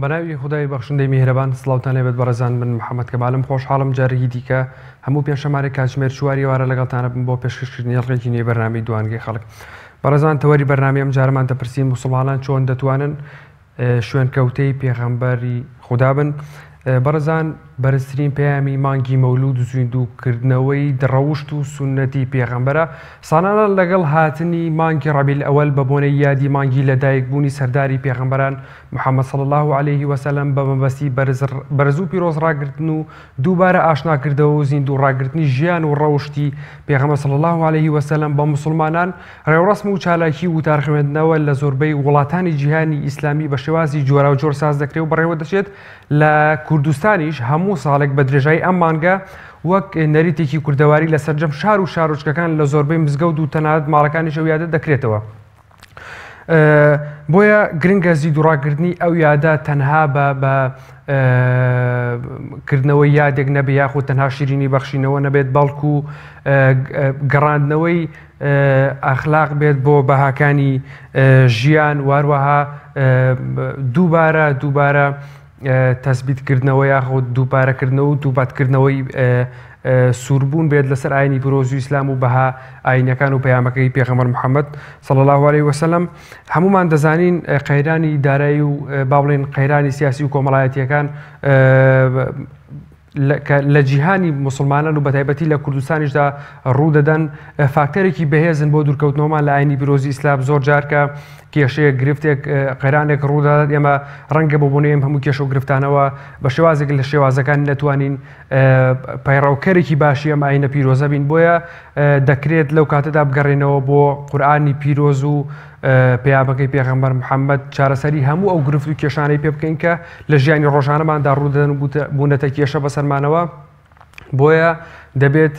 بەناوی خدای بەخشندەی میهرەبان سڵاوتان لێبێت بەڕێزان من محەممەد کەمالم خۆشحاڵم جارێکی دیکە هەموو پێشەمارێک کاتژمێر چواری وارە لەگەڵتانە بم بۆ پێشکەشکردنی هەڵقێکی نوێی بەرنامەی دوانگەی خەڵک. بەڕێزان تەوەری بەرنامەی ئەم جارمان دەپرسین موسڵمانان چۆن دەتوانن شوێنکەوتەی پێغەمبەری خوددا بن. بەڕێزان بەرزترین پەیامی مانگی مەولود و زیندووکردنەوەی دڕەوشت و سونەتی پێغەمبەرە سانانە لەگەڵ هاتنی مانگی ڕەبیع ئەوەل بە بۆنەی یادی مانگی لەدایکبوونی سەرداری پێغەمبەران محەممەد صلی الله عليه وسلم بە مەبەستی بەرز و پیرۆز ڕاگرتن و دووبارە ئاشناکردەوە و زیندوو ڕاگرتنی ژیان و ڕەوشتی پێغەمبەر صلی الله عليه وسلم بە موسڵمانان ڕێوڕەسم و چالاکی و تارخوێندنەوە لە زۆربەی وڵاتانی جیهانی ئیسلامی بە شێوازی جۆرا و جۆر ساز دەکرێت و بەڕێوە دەچێت لە کوردستانیش هەموو ساڵێک بە درێژایی ئەم مانگە وەک نەریتێکی کوردەواری لە سەرجەم شار و شارۆچکەکان لە زۆربەی مزگەوت و تەنانەت ماڵەکانی شەو یادە دەکرێتەوە. بۆیە گرنگە زیندووڕاگرتنی ئەو یادە تەنها بە کردنەوەی یادێک نەبێ یاخود تەنها شیرینی بەخشینەوە نەبێت بەڵکو گەڕاندنەوەی ئەخلاق بێت بۆ بەهاکانی ژیان واروەها دووبارە تەسبیتکردنەوە یاخود دووبارەکردنەوە و دووباتکردنەوەی سووربوون بێت لەسەر ئاینی پیرۆز و ئیسلام و بەها ئاینەکان و پەیامەکەی پێغەمبەر محەممەد صلی الله عليه وسلم. هەمومان دەزانین قەیرانی دارایی و با بڵێن قەیرانی سیاسی و کۆمەڵایەتیەکان لە جیهانی موسڵمانان و بەتایبەتی لە کوردستانیشدا ڕوودەدەن فاکتەرێکی بەهێزن بۆ دوورکەوتنەوەمان لە ئاینی پیرۆزی ئیسلام زۆر جارکە کێشەیەک گرفتێک قەیرانێک ڕوودەدات ئێمە ڕەنگە بۆ بوونی ئێم هەموو کێشە و گرفتانەوە بە شێوازێک لە شێوازەکان نەتوانین پەیڕەوکەرێکی باشی ئەم ئاینە پیرۆزە بین. بۆیە دەکرێت لەو کاتەدا بگەڕێنەوە بۆ قورئانی پیرۆز و پەیامەکەی پێغەمبەر محەممەد چارەسەری هەموو ئەو گرفت و کێشانەی پێ بکەین کە لە ژیانی ڕۆژانەماندا ڕوودەدەن و بوونەتە کێشە بەسەرمانەوە. بۆیە دەبێت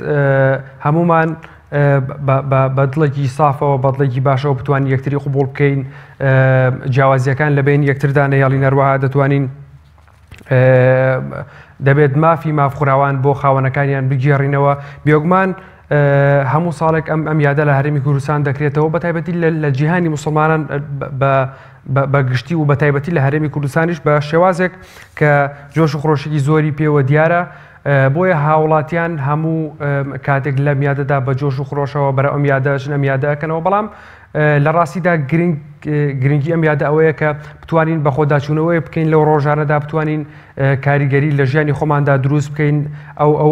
هەمومان بە دڵێکی سافەوە بە دڵێکی باشەوە بتوانین یەکتری قبوڵ بکەین، جیاوازیەکان لە بین یەکتردا نەهێڵین، هەروەها دەتوانین دەبێت مافی مافخوراوان بۆ خاوەنەکانیان بگێڕینەوە. بێگومان هەموو ساڵێک ئەم یادە لە هەرێمی کوردستان دەکرێتەوە بەتایبەتی لە جیهانی موسڵمانان بەگشتی و بەتایبەتی لە هەرێمی کوردستانیش بە شێوازێک کە جۆش و خۆشێکی زۆری پێوە دیارە. بۆیە هاوڵاتیان هەموو کاتێک لە میادەدا بە جۆش و خڕۆشەوە بەرە ئەم یادەژن ئەم یادەکەنەوە. بەڵام لە ڕاستیدا گرنگی ئەم یادە ئەوەیە کە بتوانین بە خۆداچوونەوەی بکەین لەو ڕۆژانەدا بتوانین کاریگەری لە ژیانی خۆماندا دروست بکەین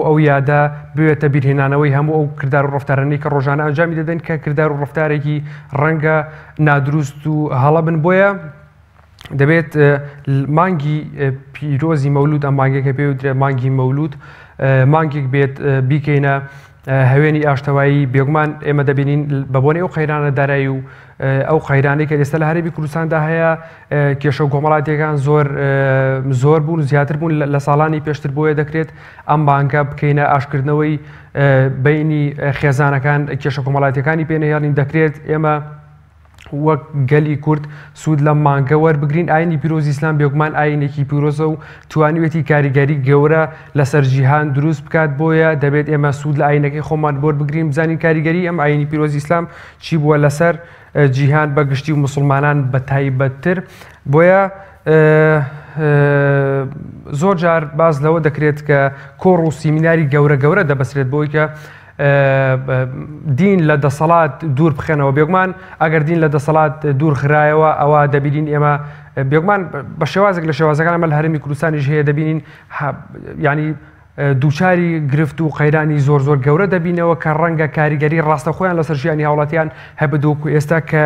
ئەو یادە بوێتە بیرهێنانەوەی هەموو ئەو کردار و ڕفتارانەی کە ڕۆژانە ئەنجامی دەدەن کە کردار و ڕفتارێکی ڕەنگە نادروست و هەڵە بن. بۆیە دەبێت مانگی پیرۆزی مەولود ئەم مانگێکە پێ وترێت مانگی مەولود مانگێک بێت بیکەینە هەوێنی ئاشتەوایی. بێگومان ئێمە دەبینین بە بۆنەی ئەو قەیرانە دارایی و ئەو قەیرانەی کە ئێستا لە هەرێمی کوردستاندا هەیە کێشە و کۆمەڵاتیەکان زۆر بوون، زیاتر بوون لە ساڵانی پێشتر. بۆیە دەکرێت ئەم مانگە بکەینە ئاشکردنەوەی بینی خێزانەکان کێشە کۆمەڵاتیەکانی پێنەهێڵین. دەکرێت ئێمە وەک گەلی کورد سوود لە مانگە وەربگرین. ئاینی پیرۆزی ئیسلام بێگومان ئاینێکی پیرۆزە و توانیوێتی کاریگەری گەورە لەسەر جیهان دروست بکات. بۆیە دەبێت ئێمە سوود لە ئاینەکەی خۆمان وەربگرین، بزانین کاریگەری ئەم ئاینی پیرۆزی ئیسلام چی بووە لەسەر جیهان بەگشتی و موسڵمانان بەتایبەتتر. بۆیە زۆر جار باز لەوە دەکرێت کە کۆڕ و سیمیناری گەورە دەبەسرێت بۆی کە دین لە دەسەڵات دوور بخێنەوە. بێگومان ئەگەر دین لە دەسەڵات دوور خرایەوە ئەوە دەبینین ئێمە بێگومان بە شێوازێک لە شێوازەکان ئەمە لە هەرێمی کوردستانیش هەیە دەبینین ینی دووچاری گرفت و قەیرانی زۆر گەورە دەبینەوە کە ڕەنگە کاریگەری ڕاستەخۆیان لەسەر ژیانی هاوڵاتیان هەبدووکو ئێستا کە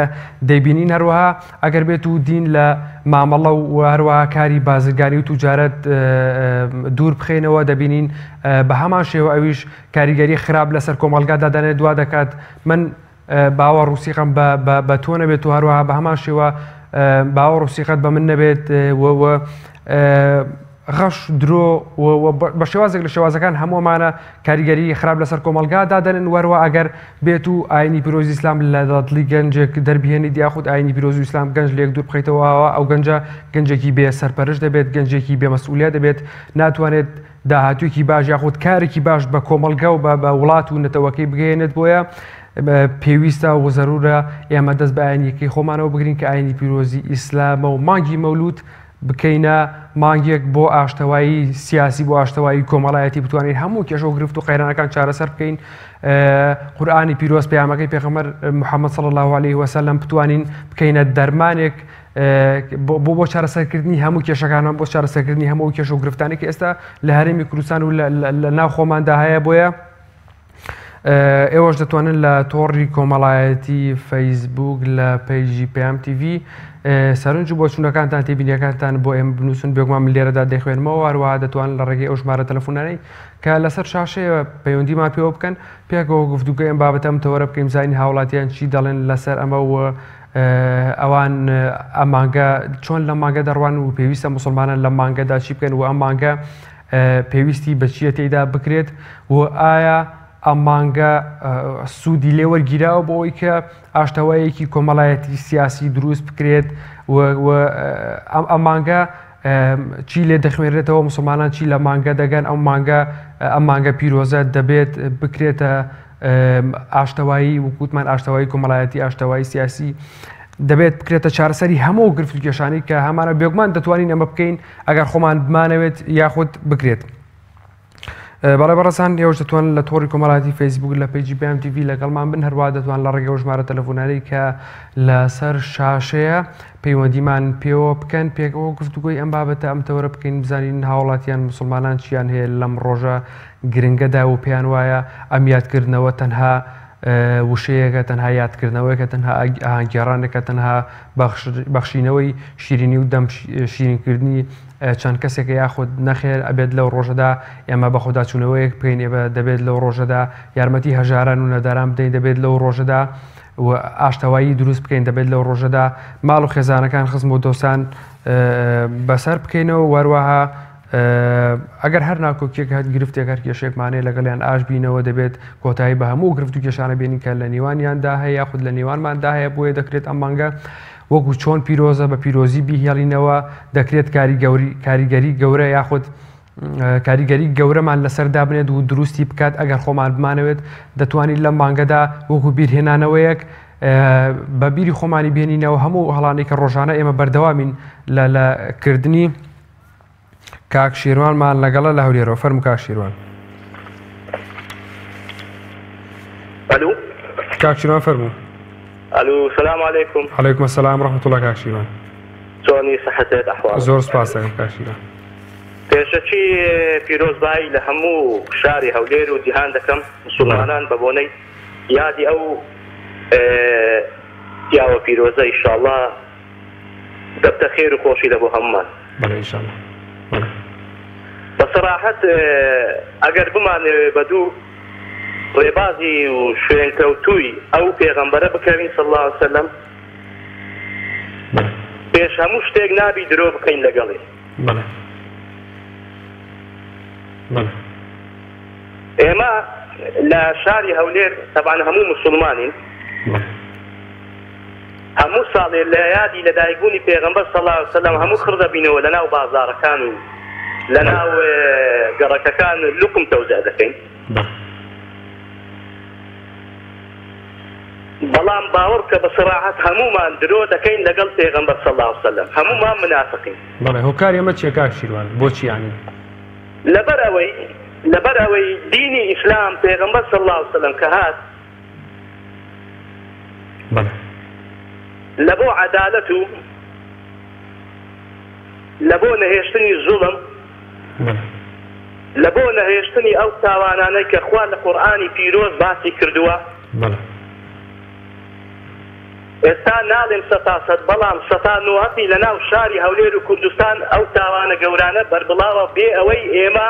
دەیبینین. هەروەها ئەگەر بێت و دین لە مامەڵە و هەروەها کاری بازرگانی و توجارەت دوور بخێنەوە دەبینین بە هەمان شێوە ئەویش کاریگەری خراپ لەسەر کۆمەلگادا دەنێت دوا دەکات. من باوە ڕوسیقم بە تۆ نەبێت و هەروەها بە هەمان شێوە باوە ڕوسیقەت بە من نەبێت غەش درۆ بە شێوازێک لە شێوازەکان هەموومانە کاریگەری خراپ لەسەر کۆمەلگادا دەنن وەروە ئەگەر بێت و ئاینی پیرۆزی ئیسلام لە دڵی گەنجێک دەربهێنیت یاخود ئاینی پیرۆزی ئیسلام گەنج لێک دوور بخەیتەوە ئەو گەنجە گەنجێکی بێ سەرپەرش دەبێت گەنجێکی بێمەسئولیت دەبێت ناتوانێت داهاتوویەکی باش یاخود کارێکی باش بە کۆمەلگا و بە وڵات و نەتەوەکەی بگەێنێت بۆیە پێویستە و زەرورە ئێمە دەست بە ئاینیەکەی خۆمانەوە بگرین کە ئاینی پیرۆزی ئیسلامە و مانگی مەولود بکەینە مانگێک بۆ ئاشتەوایی سیاسی بۆ ئاشتەوایی کۆمەڵایەتی بتوانین هەموو کێشە و گرفت و قەیرانەکان چارەسەر بکەین قورئانی پیرۆز پەیامەکەی پێغەمبەر محەممەد صلی الله عليه وسلم بتوانین بکەینە دەرمانێک بۆ چارەسەرکردنی هەموو کێشەکانمان بۆ چارەسەرکردنی هەموو کێشە و گرفتانی کە ئێستا لە هەرێمی کوردستان و لە ناو خۆماندا هەیە بۆیە ئێوەش دەتوانن لە تۆڕی کۆمەڵایەتی فەیسبوک لە پەیژی پەیام TV سەرنج و بۆچوونەکانتان تێبینیەکانتان بۆ ئێمە بنووسن بێگومان من لێرەدا دەیخوێنمەوە هەروەها دەتوانن لە ڕێگەی ئەو ژمارە تەلەفۆنانەی کە لەسەر شاشەیە پەیوەندیمان پێوە بکەن پێکەوە گفتوگۆی ئەم بابەتە ئەم تەوەرە بکەین زانی هاوڵاتیان چی دەڵێن لەسەر ئەمە و ئەوان ئەم مانگە چۆن لە مانگە دەڕوان و پێویستە موسڵمانان لە مانگەدا چی بکەن و ئەم مانگە پێویستی بەچیە تێیدا بکرێت و ئایا ئەم مانگە سوودی لێ وەرگیراوە بۆ ئەوەی کە ئاشتەوایەکی کۆمەڵایەتی سیاسی دروست بکرێت ئەم مانگە چی لێ دەخوێنرێتەوە موسڵمانان چی لە مانگە دەگەن ئەم مانگە پیرۆزە دەبێت بکرێتە ئاشتەوایی وکوتمان ئاشتەوایی کۆمەڵایەتی ئاشتەوایی سیاسی دەبێت بکرێتە چارەسەری هەموو گرفت و کێشانەی کە هەمانە بێگومان دەتوانین ئەمە بکەین ئەگەر خۆمان بمانەوێت یاخود بکرێت. بەڵێ بەڕێزان ئێوەش دەتوان لە تۆڕی کۆمەڵایەتی فەیسبوک لە پەیجی پەیام TV لەگەڵمان بن هەروە دەتوان لە ڕێگە ژمارە تەلەفۆنانەی کە لەسەر شاشەیە پەیوەندیمان پێوە بکەن پێکەوە گفتوگۆی ئەم بابەتە ئەم تەوەرە بکەین بزانین هاوڵاتیان مسلمانان چیان هەیە لەم ڕۆژە گرنگەدا و پێیان وایە ئەم یادکردنەوە تەنها وشەیەکە تەنها یادکردنەوەیکە تەنها ئاهەنگگێڕانێکە تەنها بەخشینەوەی شیرینی و دەم شیرینکردنی چەند کەسێکە یاخود نەخێر ئەبێت لەو ڕۆژەدا ئێمە بە خودداچوونەوەیەک بکەین ئێمە دەبێت لەو ڕۆژەدا یارمەتی هەژاران و نەداران بدەین دەبێت لەو ڕۆژەدا و ئاشتەوایی دروست بکەین دەبێت لەو ڕۆژەدا ماڵ و خێزانەکان خزم و دۆستان بەسەر بکەینەوە وەروەها ئەگەر هەر ناکۆکیێک هەت گرفتێک هەر کێشێکمانەیە لەگەڵیان ئاش بینەوە دەبێت کۆتایی بە هەموو گرفت و کێشانە بینین کە لە نێوانیاندا هەیە یاخود لە نێوانماندا هەیە بۆیە دەکرێت ئەم مانگە وەکو چۆن پیرۆزە بە پیرۆزی بیهێڵینەوە دەکرێت کاریگەری گەورە یاخود کاریگەری گەورەمان لەسەردا بنێت و دروستی بکات ئەگەر خۆمان بمانەوێت دەتوانین لەم مانگەدا وەکو بیرهێنانەوەیەک بە بیری خۆمانی بێنینەوە هەموو هەڵانەی کە ڕۆژانە ئێمە بەردەوامین لە کردنی کاک شیروانمان لەگەڵە لە هەولێرەوە فەرمو کاک شیروان. الو کاک شیروان فەرمو. الو السلام عليكم. عليكم السلام ورحمة الله کاک شیروان. چۆنی سەحەتێت ئەحوال؟ زۆر سپاس دەکەم کاک شیروان. پێشەچی پیرۆزبایی لە هەموو شاری هەولێر و جیهان دەکەم مسلمانان بە بۆنەی یادی ئەو پیاوە پیرۆزە ئینشاءالله دەبتە خێر و خۆشی لە بۆ هەمومان. بەڵێ ئینشاءالله. بەسەراحەت ئەگەر بمانەوێ بە دوو ڕێبازی و شوێنکەوتووی ئەو پێغەمبەرە بکەوین صلی الله علیه وسلم پێش هەموو شتێک نابی درۆ بکەین لەگەڵی. ئێمە لە شاری هەولێر تەبعاً هەموو موسڵمانین هەموو ساڵێ لە یادی لەدایکبوونی پێغەمبەر صلی الله علیه وسلم هەموو خڕ دەبینەوە لە ناو بازاڕەکان و لە ناو گەڕەکەکان لوقم تەوزیع دەکەین. بەڵام باوەڕ کە بەسەراحەت هەموومان درۆ دەکەین لەگەڵ پێغەمبەر صلی الله علیه وسلم هەموومان منافقین. بەڵێ هۆکاری ئەمە چییە کاک شیروان بۆچی یانی؟ لەبەر ئەوەی دینی ئیسلام پێغەمبەر صلی الله علیه وسلم کە هات لە بۆ عەدالەت و لە بۆ نەهێشتنی زوڵم لە بۆ نەهێشتنی ئەو تاوانانەی کە خوا لە قورئانی پیرۆز باسی کردووە. ئێستا ناڵێم 100% بەڵام 90 لە ناو شاری هەولێر و کوردستان ئەو تاوانە گەورانە بەربڵاوە بێ ئەوەی ئێمە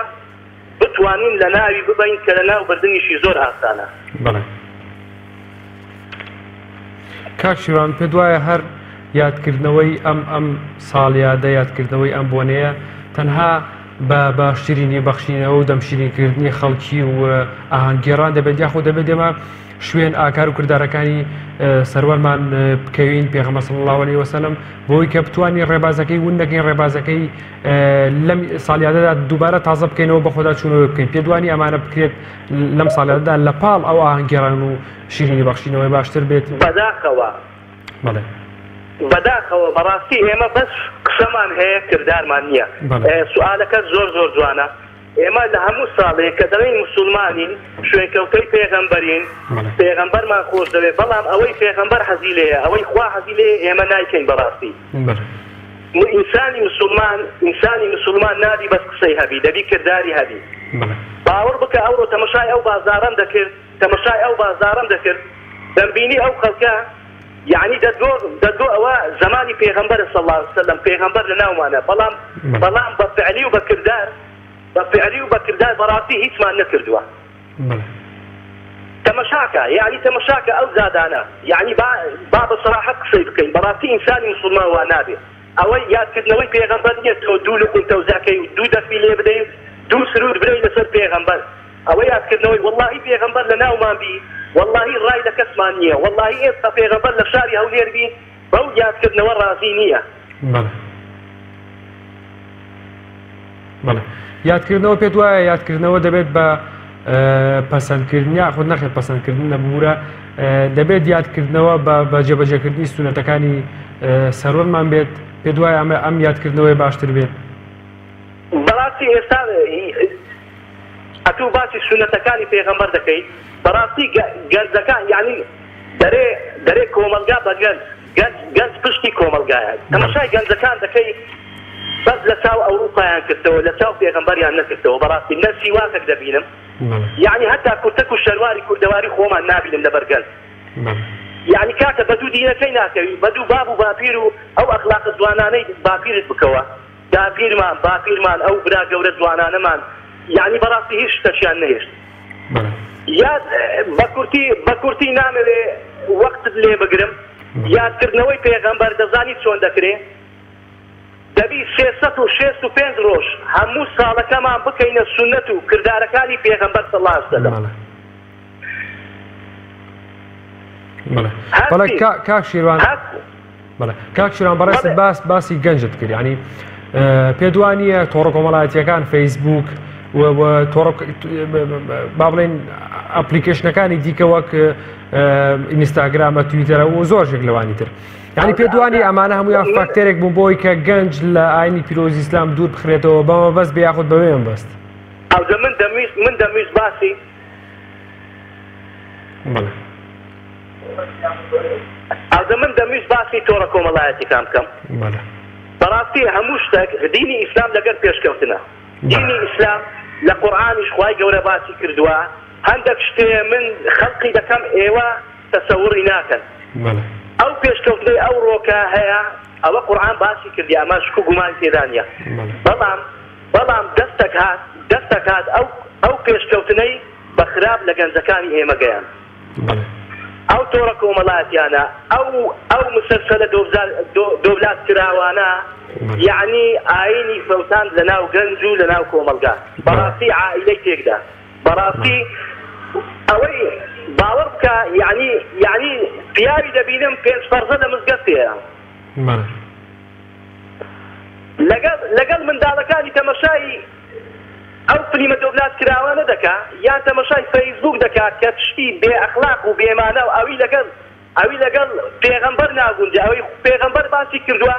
بتوانین لە ناوی ببین کە لە ناو بردنیشی زۆر ئاسانە. کاک شیروان پێ دوایە هەر یادکردنەوەی ئەم ساڵیادە یادکردنەوەی ئەم بۆنەیە تەنها بە شیرینی بەخشینەوە و دەمشیرینکردنی خەڵکی و ئاهەنگگێڕان دەبێت یاخۆ دەبێت ئێمە شوێن ئاکار و کردارەکانی سەروەرمان بکەوین پێغەمبەر صلی الله علیه وسلم بۆی کە بتوانین ڕێبازەکەی ون نەکەین ڕێبازەکەی لەم ساڵیادەدا دووبارە تازە بکەینەوە بە خۆدا چوونەوە بکەین پێدوانی ئەمانە بکرێت لەم ساڵیادەدا لە پاڵ ئەو ئاهەنگگێڕان و شیرینی بەخشینەوەی باشتر بێت بەداخەوە بەڵێ بەداخەوە بەڕاستی ئێمە بەس قسەمان هەیە کردارمان نییە سوالەکە زۆر زۆر جوانە ئێمە لە هەموو ساڵێک کە دەڵێن موسڵمانین شوێنکەوتەی پێغەمبەرین پێغەمبەرمان خۆش دەوێت بەڵام ئەوەی پێغەمبەر حەزی لێیە ئەوەی خوا حەزی لێیە ئێمە نایکەین بەڕاستی ئینسانی مسلمان نابی بەس قسەی هەبی دەبی کردداری هەبی باوەڕ بکە ئەوڕۆ تەمەشای ئەو بازارم دەکرد تەمەشای ئەو بازارم دەکرد دەمبینی ئەو خەڵکە يعني دەدۆ ئەوە زمانی پێغەمبەر صلی الله علیه وسلم پێغەمبەر لە ناومانە بەڵام بە فعلی و بەکردار بەڕاستی هیچمان نەکردووە تەمەشاکە یعنی تەمەشاکە ئەو زادانە یعنی با بەسەراحەت قسەی بکەین بەڕاستی ئینسانی مسلمان وا نابێت ئەوەی یادکردنەوەی پێغەمبەر نییە تۆ دوو لقم تەوزاکەی و دوو دەفی لێ بدەی دوو سرود برەی لەسەر پێغەمبەر ئەوەی یادکردنەوەی واللهی پێغەمبەر لە ناومان بی واللهی ڕای لە کەسمان نییە واللهی ئێستا پێغەمبەر لە شاری هەولێر بی بەو یادکردنەوە ڕازی نییە یادکردنەوە پێت وایە یادکردنەوە دەبێت بە پەسەندکردنیا خۆ نەخێت پەسەندکردن نەبوورە دەبێت یادکردنەوە بە جێبەجێکردنی سونەتەکانی سەروەرمان بێت پێت وایە ئەم یادکردنەوەی باشتر بێت بەڕاستی ئێستا ئەتوو باسی سونەتەکانی پێغەمبەر دەکەیت بەڕاستی گەنجەکان یعنی دەرێ کۆمەلگا بە گەنج پشتی کۆمەلگایە تەماشای گەنجەکان دەکەی بەس لە چاو ئەوروپایان کردەوە لە چاو پێغەمبەریان نەکردەوە بەڕاستی نەسی واکەک دەبینم یعنی هەتا کورتەک و شەرواری کوردەواری خۆمان نابینم لەبەر گەنج یعنی کاتە بەدوو دینەکەی ناکەوی بەدوو باب و باپیر و ئەو ئەخلاق جوانانەی باپیرت بکەوە باپیرمان ئەو برا گەورە جوانانەمان یعنی بەڕاستی هیچ شتەشیان نەهێشت یاد بە کورتی نامەوێ وەقتت لێ بگرم یادکردنەوەی پێغەمبەر دەزانی چۆن دەکرێ دەبی 365 ڕۆژ هەموو ساڵەکەمان بکەینە سونەت و کردارەکانی پێغەمبەر صلی الله علیه وسلم بەڵێ کاک شیروان بەڕێست باسی گەنجت کرد یعنی پێدوانیە تۆڕە کۆمەڵایەتیەکان فەیسبوک با بڵێن ئەپلیکیشنەکانی دیکە وەک ئینستاگرامە تویتەرە و زۆرێک لەوانی تر یعنی پێدوانی ئەمانە هەمویان فاکتەرێک بوون بۆی کە گەنج لە ئاینی پیرۆزی ئیسلام دوور بخرێتەوە بەمە بەس بە یاخود بەوێم بەست ئەوجە من دەمویست باسی تۆڕە کۆمەڵایەتیەکان بکەم بەڕاستی هەموو شتێک دینی ئیسلام لەگەر پێشکەوتنە دینی ئیسلام لە قورئانیش خوای گەورە باسی کردووە هەندێک شتێ من خەڵقی دەکەم ئێوە تەسەووڕی ناکەن ئەو پێشکەوتنەی ئەو ڕۆکە هەیە ئەوە قورئان باسی کردی ئەمە شک و گومان تێدا نییە بەڵام دەستێک هات ئەو پێشکەوتنەی بە خراپ لە گەنجەکانی ئێمە گەیان ئەو تۆڕە کۆمەڵایەتیانە ئەو مسلسلە دۆولات کراوانە یعنی ئاینی فەوتان لە ناو گەنج و لە ناو کۆمەلگا بەڕاستی عائیلەی تێکدا بەڕاستی ئەوەی باوەڕ بکە یعنی پیاوی دەبینم 5 فەرزە لە مزگەفتەیە لەگەڵ منداڵەکانی تەمەشای ئەو فلیمە دۆولات کراوانە دەکا یان تەمەشای فەیسبوک دەکات کە تشتی بێ ئەخلاق و بێمانە و ئەوی لەگەڵ پێغەمبەر ناگونجێ ئەوەی پێغەمبەر باسی کردووە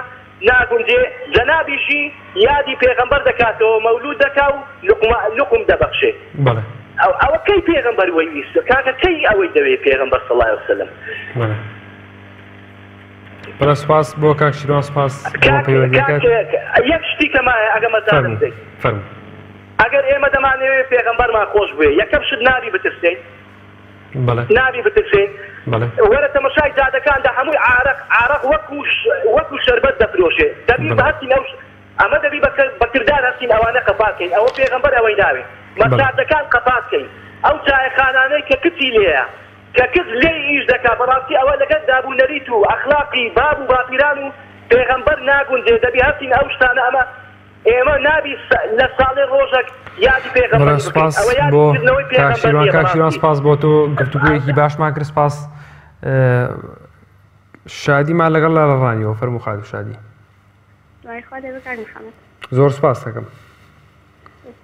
ناگونجێ جەنابیشی یادی پێغەمبەر دەکاتەوە مەولود دەکا و لقم دەبەخشێ ئەوە کەی پێغەمبەر وەی ویستە کاکە کەی ئەوەی دەوێت پێغەمبەر صلی الله علیه وسلم بەڵێ سپاس بۆ کاک شیروان سپاس بۆ پەیوەندیەکەت یەک شتی کەمایە ئەگەمەزانم دەی ئەگەر ئێمە دەمانەوێت پێغەمبەرمان خۆش بوێ یەکەم شت نابی بترسین وەرە تەمەشای جادەکاندا هەمووی عارەق وەکو شەربەت دەفرۆشێ دەبی بە هەستین ئەمە دەبی بە کردار هەستین ئەوانە قەپاتکەین ئەوە پێغەمبەر ئەوەی ناوێت مەساجدەکان قەپاتکەین ئەو چایەخانانەی کە کچی لێیە کە کچ لێی ئیش دەکا بەڕاستی ئەوە لەگەڵ دابوونەریت و ئەخلاقی باب و باپیران و پێغەمبەر ناگونجێ دەبی هەستین ئەو شتانە ئەمە ئێمە نابی لە ساڵی ڕۆژێک یادی پێغەمبەر سپاس بۆ کاکشیروان سپاس بۆ تۆ گفتوگویەکی باشمان کرد سپاس شادیمان لەگەڵ لە ڕانیەوە فەرموو خالد شادی زۆر سپاس دەکەم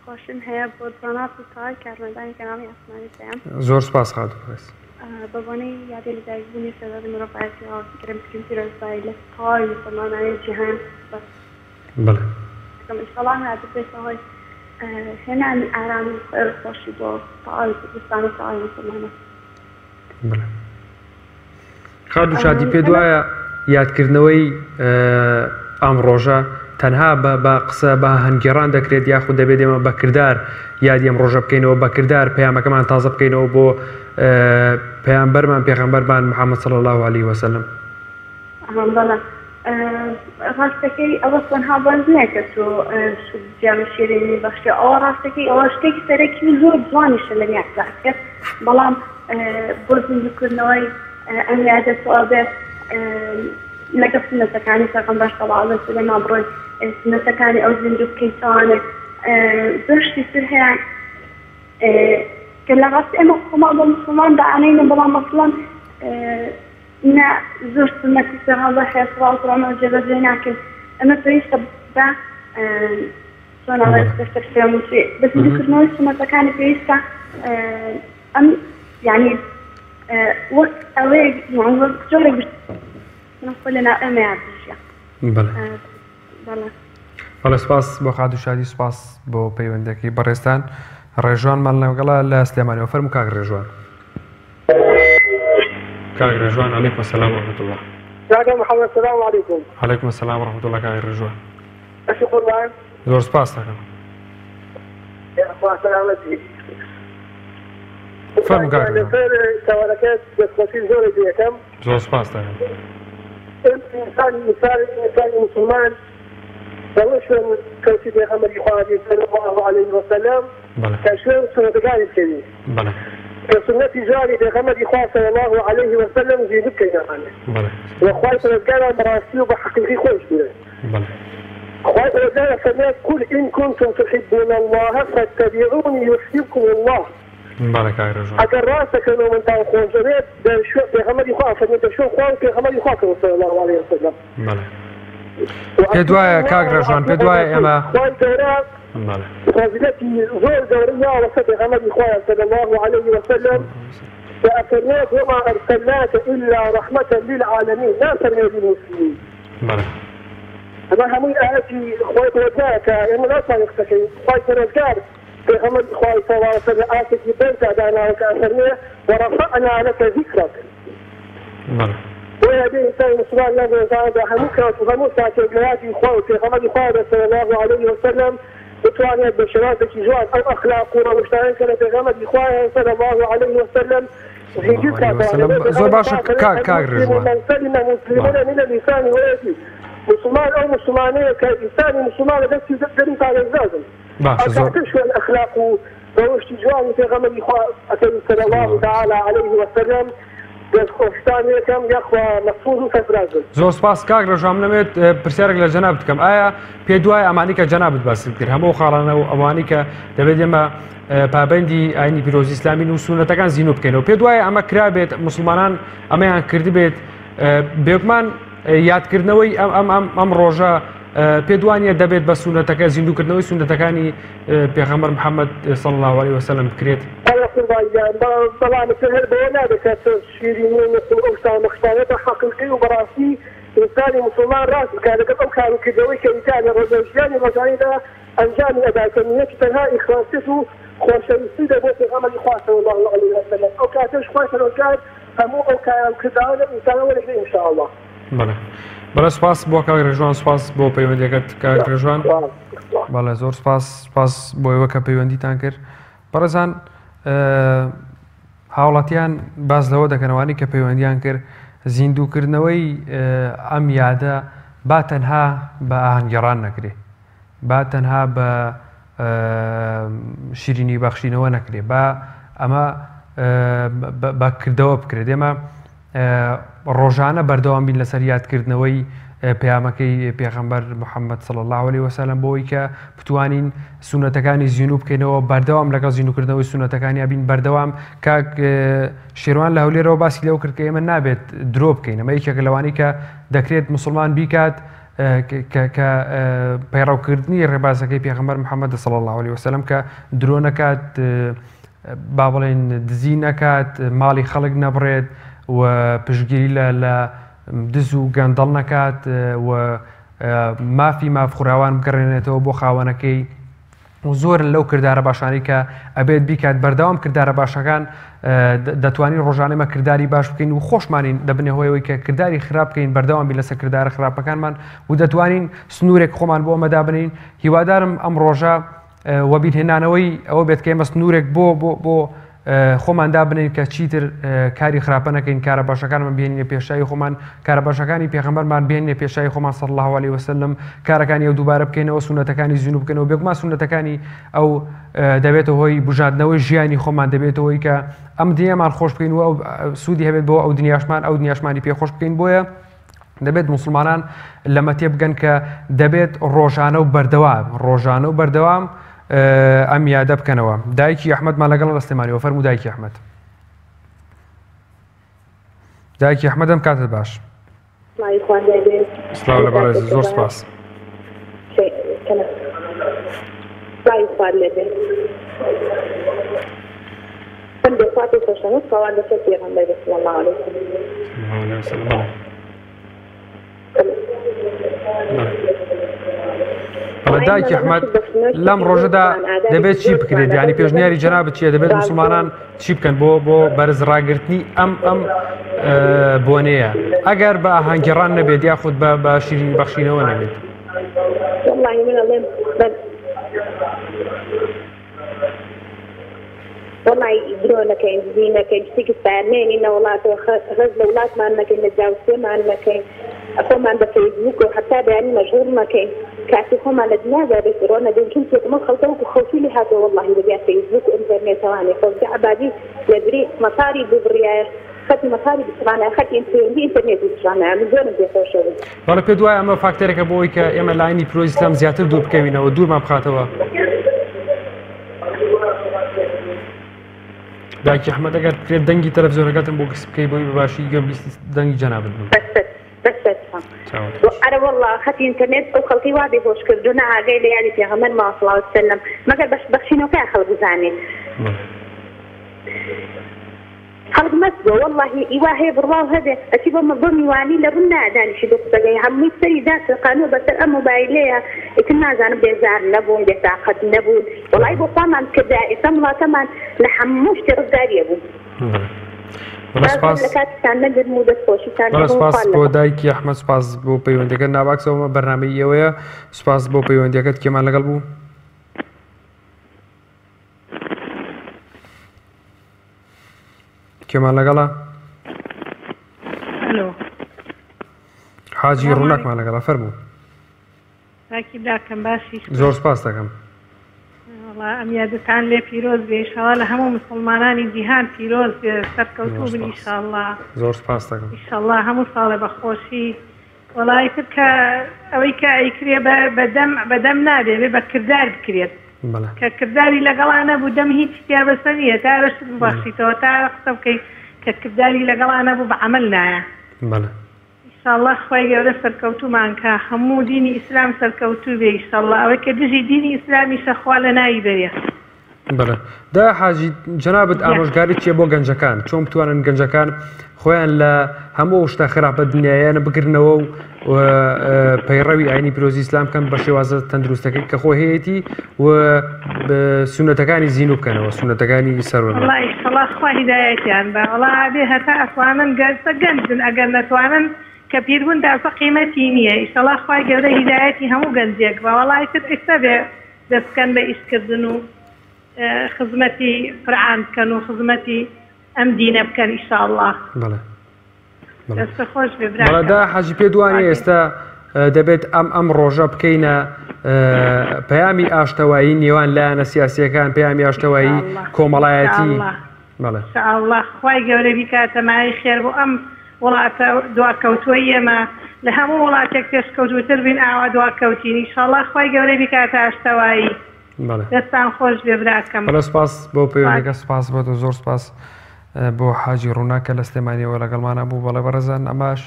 خۆشم هەیە بۆ دڵات و تاوای کارمەندانی کەناڵی ئاسمانی پێیان زۆر سپاس خالد بەبوونەی یادی لە دایکبوونی سەرداری مرۆڤایەتیەوە گرنگترین پیرۆزبایی لە تاوای مسلمانانی جیهان بەڵێ ئینشەڵڵا هاتبێتە هۆی هێنانی ئارامی و خۆشی بۆ تاوای کوردستان و تاوای مسلمانە. بڵێ خالد شادی پێ وایە یادکردنەوەی ئەم ڕۆژە تەنها بە قسە بە هەنگێڕان دەکرێت یاخود دەبێت ئێمە بەکردار یادی ئەم ڕۆژە بکەینەوە بەکردار پەیامەکەمان تازە بکەینەوە بۆ پەیامبەرمان پێغەمبەرمان محەممەد صلی الله عليه وسلم. ڕاستەکەی ئەوە تەنها باز نییە تۆ جیان شیرینی بەخشی ئەوە ڕاستەکەی ئەوە شتێکی سەرەکی زۆر جوانیشە لە میاکات کرد بەڵام بۆ زیندوکردنەوەی ئەم یادە سوابێت لەگە سنەتەکانی پێغەمبەر صلی الله علیه وسلم بڕۆی سنەتەکانی ئەو زیندوو بکەیتەوانێت زۆر شتی تر هەیە کە لە ڕاست ئێمە خۆمان بۆ مسلمان داعانەینە بەڵام مەسڵەن نه زۆر سنەتی پێغەمبەر هەیە صلی الله علیه وسلم جێبەجێ ناکەین ئەمە پێویستە بە چۆن ئەڵێ فرێموسی بە زیندوکردنەوەی سنەتەکانی پێویستە ئەم یعنی وەک ئەوەیە وەک جۆرێک لەنا ئەمە یادژە. بەڵێ سپاس بۆ خالد شادی سپاس بۆ پەیوەندەکەی بەڕێستان ڕێژوانمان لەگەڵا لە سلێمانیەوە فەرموو کاک ڕێژوان. کاک ڕێژوان عەلەیکوم سەلام ورحمەتوڵڵاه. کاکە محەممەد سەلام عەلەیکوم. عەلەیکوم سەلام ورحمەتوڵڵاه کاک ڕێژوان. ئەشی قوربان. زۆر سپاس دەکەم. فەرموو کاک ڕێژوان. تاوانەکەت دەستخۆشی زۆری یەکەم. زۆر سپاس دەکەم. إنسان مسلمان فلوشن كوتي بيغمري خوادي صلى الله عليه وسلم كشوف سنة قال الكريم كسنة جاري بيغمري خواد صلى الله عليه وسلم زي بكي جمانه وخواد سنة قال مراسيو بحقيقي خوش بيه خواد سنة قال سنة قل إن كنتم تحبون الله فاتبعوني يحببكم الله بارك الله رجل اگر راسته کنو من تا خونجوریت در شو پیغمبری خواه فرمود شو خواه پیغمبری خواه کنو صلی الله علیه وسلم بله پێت وایە کاک ڕێژوان پێت وایە ئێمە خوای گەورە فەزیلەتی زۆر گەورەیە وەسە پێغەمبەری خواه صلی الله علیه وسلم فأفرميت وما أرسلناك إلا رحمة للعالمين لا فرميت للمسلمين بله أما همون آياتي خوای توجهك إما لا تنقصك خوای تنزكار پیغمبر خواه صلی الله علیه وسلم آتك بنت أدانا وكأفرميه ورفعنا لك ذكرك بله وهذه إنسان مسلمان لازم يتعامل هموك وفهموك تعتقلاتي خواه پیغمبر خواه صلى الله عليه وسلم بتوانيت بشراتك جوان أو أخلاق ومشتاقين كان پیغمبر خواه صلى الله عليه وسلم زۆر باشە کاک ڕێژوان من سلم مسلمون من اللسان ويدي مسلمان أو مسلمانية كإنسان مسلمان دستي دليل على الزازم أكثرش الأخلاق ووشتي جواني في غمر إخوة صلى الله تعالى عليه وسلم دەستخۆشتانی یەکەم یاخوا مەحفوظ و کەسرازن. زۆر سپاس کاک ڕێژوان منەوێت پرسیارێک لە جەناب بکەم ئایا پێت وایە ئەمانی کە جەنابت باسی کرد هەموو خاڵانە و ئەوانی کە دەبێت ئێمە پابەندی ئاینی پیرۆزی ئیسلامی و سونەتەکان زیینوو بکەینەوە پێت وایە ئەمە کرابێت مسلمانان ئەمەیان کردبێت بێگومان یادکردنەوەی ئەم ڕۆژە پێت وانیە دەبێت بە سونەتەکە زیندووکردنەوەی سونەتەکانی پێغەمبەر محەممەد صلی الله عليه وسلم بکرێت بەڵام هەر بەوە نادەکات شیرینی ئەو مەختانەتە حەقیقی و بەڕاستی ئینسانی مسلمان ڕاست بکات لەگەڵ ئەو کاروکردنەوەی کە ئینسان لە ڕۆژەژیانی ڕۆژانیدا ئەنجامی ئەداکردنیەکی تەنها ئیخلاصیت و خۆشەویستی دەبێت پێغەمبەری خوا صلی الله عليه وسلم ئەو کاتەش خوای پەروەردگار هەموو ئەو کارکردانە لە ئینسانەوە لەگرێ ئینشاءالله. بەڵێ سپاس بۆ کاک ڕێژوان سپاس بۆ پەیوەندیەکەت کاک ڕێژوان. بەڵێ زۆر سپاس بۆ ئێوە کە پەیوەندیتان کرد. بەڕێزان هاوڵاتیان باز لەوە دەکەنەوانی کە پەیوەندیان کرد زیندووکردنەوەی ئەم یادە با تەنها بە ئاهەنگگەڕان نەکرێ با تەنها بە شیرینی بەخشینەوە نەکرێ با ئەمە بەکردەوە بکرێت ئێمە ڕۆژانە بەردەوام بین لەسەر یادکردنەوەی پەیامەکەی پێغەمبەر محەممەد صلی الله عليه وسلم بۆی کە بتوانین سونەتەکانی زیینو بکەینەوە بەردەوام لەگەڵ زیینوکردنەوەی سونەتەکانی بین بەردەوام کاک شێروان لە هەولێرەوە باسی لەو کرد کە ئێمە نابێت درۆ بکەین ئەمە یەکێکە لەوانەی کە دەکرێت مسلمان بیکات کە پەیڕەوکردنی ڕێبازەکەی پێغەمبەر محەممەد صلی الله عليه وسلم کە درۆ نەکات با بڵێن دزی نەکات ماڵی خەڵک نەبڕێت و پشتگیری لە دز و گەندەڵ نەکات و مافی مافخوراوان بگەڕێنێتەوە بۆ خاوەنەکەی و زۆر لەو کردارە باشانی کە ئەبێت بیکات بەردەوام کردارە باشەکان دەتوانین ڕۆژانەمە کردداری باش بکەین و خۆشمانین دەبنێهۆیەوەی کە کردداری خراپ بکەین بەردەوام بی لەسەر کردارە خراپەکانمان و دەتوانین سنوورێک خۆمان بۆ ئەمەدا بنین. هیوادارم ئەم ڕۆژە وەبیرهێنانەوەی ئەوە بێت کە ئێمە سنوورێک بۆ خۆماندا بنین کە چیتر کاری خراپە نەکەین کارە باشەکانمان بێنینە پێشایی خۆمان کارە باشەکانی پێغەمبەرمان بێنینە پێشایی خۆمان صلی الله عليه وسلم کارەکانی ئەو دووبارە بکەینەوە سونەتەکانی زیینو بکەنەوە بێگومان سونەتەکانی ئەو دەبێتەوە هۆی بژاردنەوەی ژیانی خۆمان دەبێتەوەی کە ئەم دنیامان خۆش بکەین و سوودی هەبێت بۆ ئەو دنیاشمانی پێخۆش بکەین. بۆیە دەبێت مسلمانان لەمە تێبگەن کە دەبێت ڕۆژانە و بەردەوام ئەم یادە بکەنەوە. دایکی ئەحمەدمان لەگەڵ ڕستێمانیەوە فەرموو دایکی ئەحمەد. دایکی ئەحمەد ئەم کاتت باش. سلااو لە بەڕێز زۆر سپاس. دایکی ئەحمەد لەم ڕۆژەدا دەبێت چی بکرێت ینی پێشنیاری جەنابەت چیە دەبێت مسلمانان چی بکەن بۆ بەرز ڕاگررتنی ئەم بۆنەیە ئەگەر بە ئاهەنگگەڕان نەبێت یاخود بە شیرین بەخشینەوە نەبێت. والله درۆ نەکەین زیی نەکەین شتێکی سپارنێنی نەوڵاتەوە خەز لە وڵاتمان نەکەین لە جاوسێمان نەکەین خۆمان بە فەیسبووک و حتا بەیانی مەژهوور نەکەین کاتی خۆمان لە دنیادا بێت درۆ نەدەین چون پێکمە خەڵکەوەکو خەڵکی لێ هاتەوە واللهی بەبیا فەیسبووک و ئینتەرنێتەوانێ خەڵکی عەبادی لە بری مەساری ببڕایە خەتی مەساری بچڕانایە خەتی ئینتەرنێت بچڕانایە من زۆرم پێخۆشەوە. بەڵێ پێ دوایە ئەمە فاکتەرێکە بۆەوەی کە ئێمە لاینی پرۆ ئیسلام زیاتر دوور بکەوینەوە دوورمان بخاتەوە. دایکی ئەحمەد ئەگەر بکرێت دەنگی تەلەڤیزۆنەکەتم بۆ کەس بکەی بۆی بەباشی گەمبیستی دەنگی جەنابەت بوو. أنا والله خدي إنترنت أو خلقي وادي بوش كردونا عاجل يعني في غمر ما صلى الله عليه وسلم ما قال بخشينه كان خلق زاني خلق مسجو والله إيواهي بالله هذا أكيد ما ضمي واني لبنا داني شدوق تجي هم يصير ذات القانون بس الموبايلية كنا زان بيزار نبون بيتعقد نبون والله يبغى طبعا كذا إسمها كمان لحموش ترجع يبون سپاس بۆ دایکی ئەحمەد سپاس بۆ پەیوەندیەکەت ناواکسەوە بەرنامەی ئێوەیە سپاس بۆ پەیوەندیەکەت کێمان لەگەڵ بوو. کێمان لەگەڵە حاجی ڕووناکمان لەگەڵە فەرموو. زۆر سپاس دەکەم. ئەم یادتان لێ پیرۆز بێ ئینشاڵڵا لە هەموو مسلمانانی جیهان پیرۆز بێ سەرکەوتوو بن ئینشاڵڵا. زۆر سپاس دەکەم. ئینشاڵڵا هەموو ساڵێ بەخۆشی وەڵای تر کە ئەوەی کە ئەیکرێ بەدەم نابێ بێ بە کردار بکرێت کە کردداری لەگەڵا نەبوو دەم هیچ شتیا بەسەر نییە تا بەشت ببەخشیتەوە تا قسە بکەیت کە کردداری لەگەڵا نەبوو بە عەمەل نایە. ئینشاءڵڵا خوای گەورە سەرکەوتومان کە هەموو دینی ئیسلام سەرکەوتوو بێ ئینشاءڵڵا ئەوەی کە دژی دینی ئیسلامیشە خوا لە ناوی بەرێ. بەڵێ دا حاجی جەنابەت ئامۆژگاری چیە بۆ گەنجەکان چۆن بتوانن گەنجەکان خۆیان لە هەموو شتە خراپە دنیایانە بگرنەوە و پەیڕەوی ئاینی پیرۆزی ئیسلام بکەن بە شێوازە تەندروستەکەی کە خۆ هەیەی و سونەتەکانی زیینو بکەنەوە سونەتەکانی سەروە. وەڵای ئینشاءڵڵا خوا هیدایەتیان بە وەڵا بێ هەتا ئەتوانن گەنجن ئەگەر نەتوانن کە پیربوون داسە قیمەتی نییە ئینشاءڵڵا خوای گەورە هیدایەتی هەموو گەنجێک بە وەڵای تر ئێستا بێ دەستکەن بە ئیشکردن و خزمەتی قورئان بکەن و خزمەتی ئەم دینە بکەن ئینشاءڵڵا. دەستە خۆش بێ برا. بەڵێدا حاجی پێ دوانێ ئێستا دەبێت ئەم ڕۆژە بکەینە پەیامی ئاشتەوایی نێوان لایەنە سیاسیەکان پەیامی ئاشتەوایی کۆمەڵایەتی. ئینشاءڵڵا خوای گەورە بیکاتە مای خێر بۆ ئەم وڵاتە دواکەوتووە ئێمە لە هەموو وڵاتێک پێشکەوتوتر بین ئاوا دواکەوتین ئینشاءڵڵا خۆی گەورەی بکاتە ئاشتەوایی دەستان خۆش بێ براکەم. بەڵێ سپاس بۆ پەیوەندیەکە سپاس بۆ زۆر سپاس بۆ حاجی ڕووناکە لە سلێمانیەوە لەگەڵمانە بوو. بەڵێ بەڕێزان ئەماش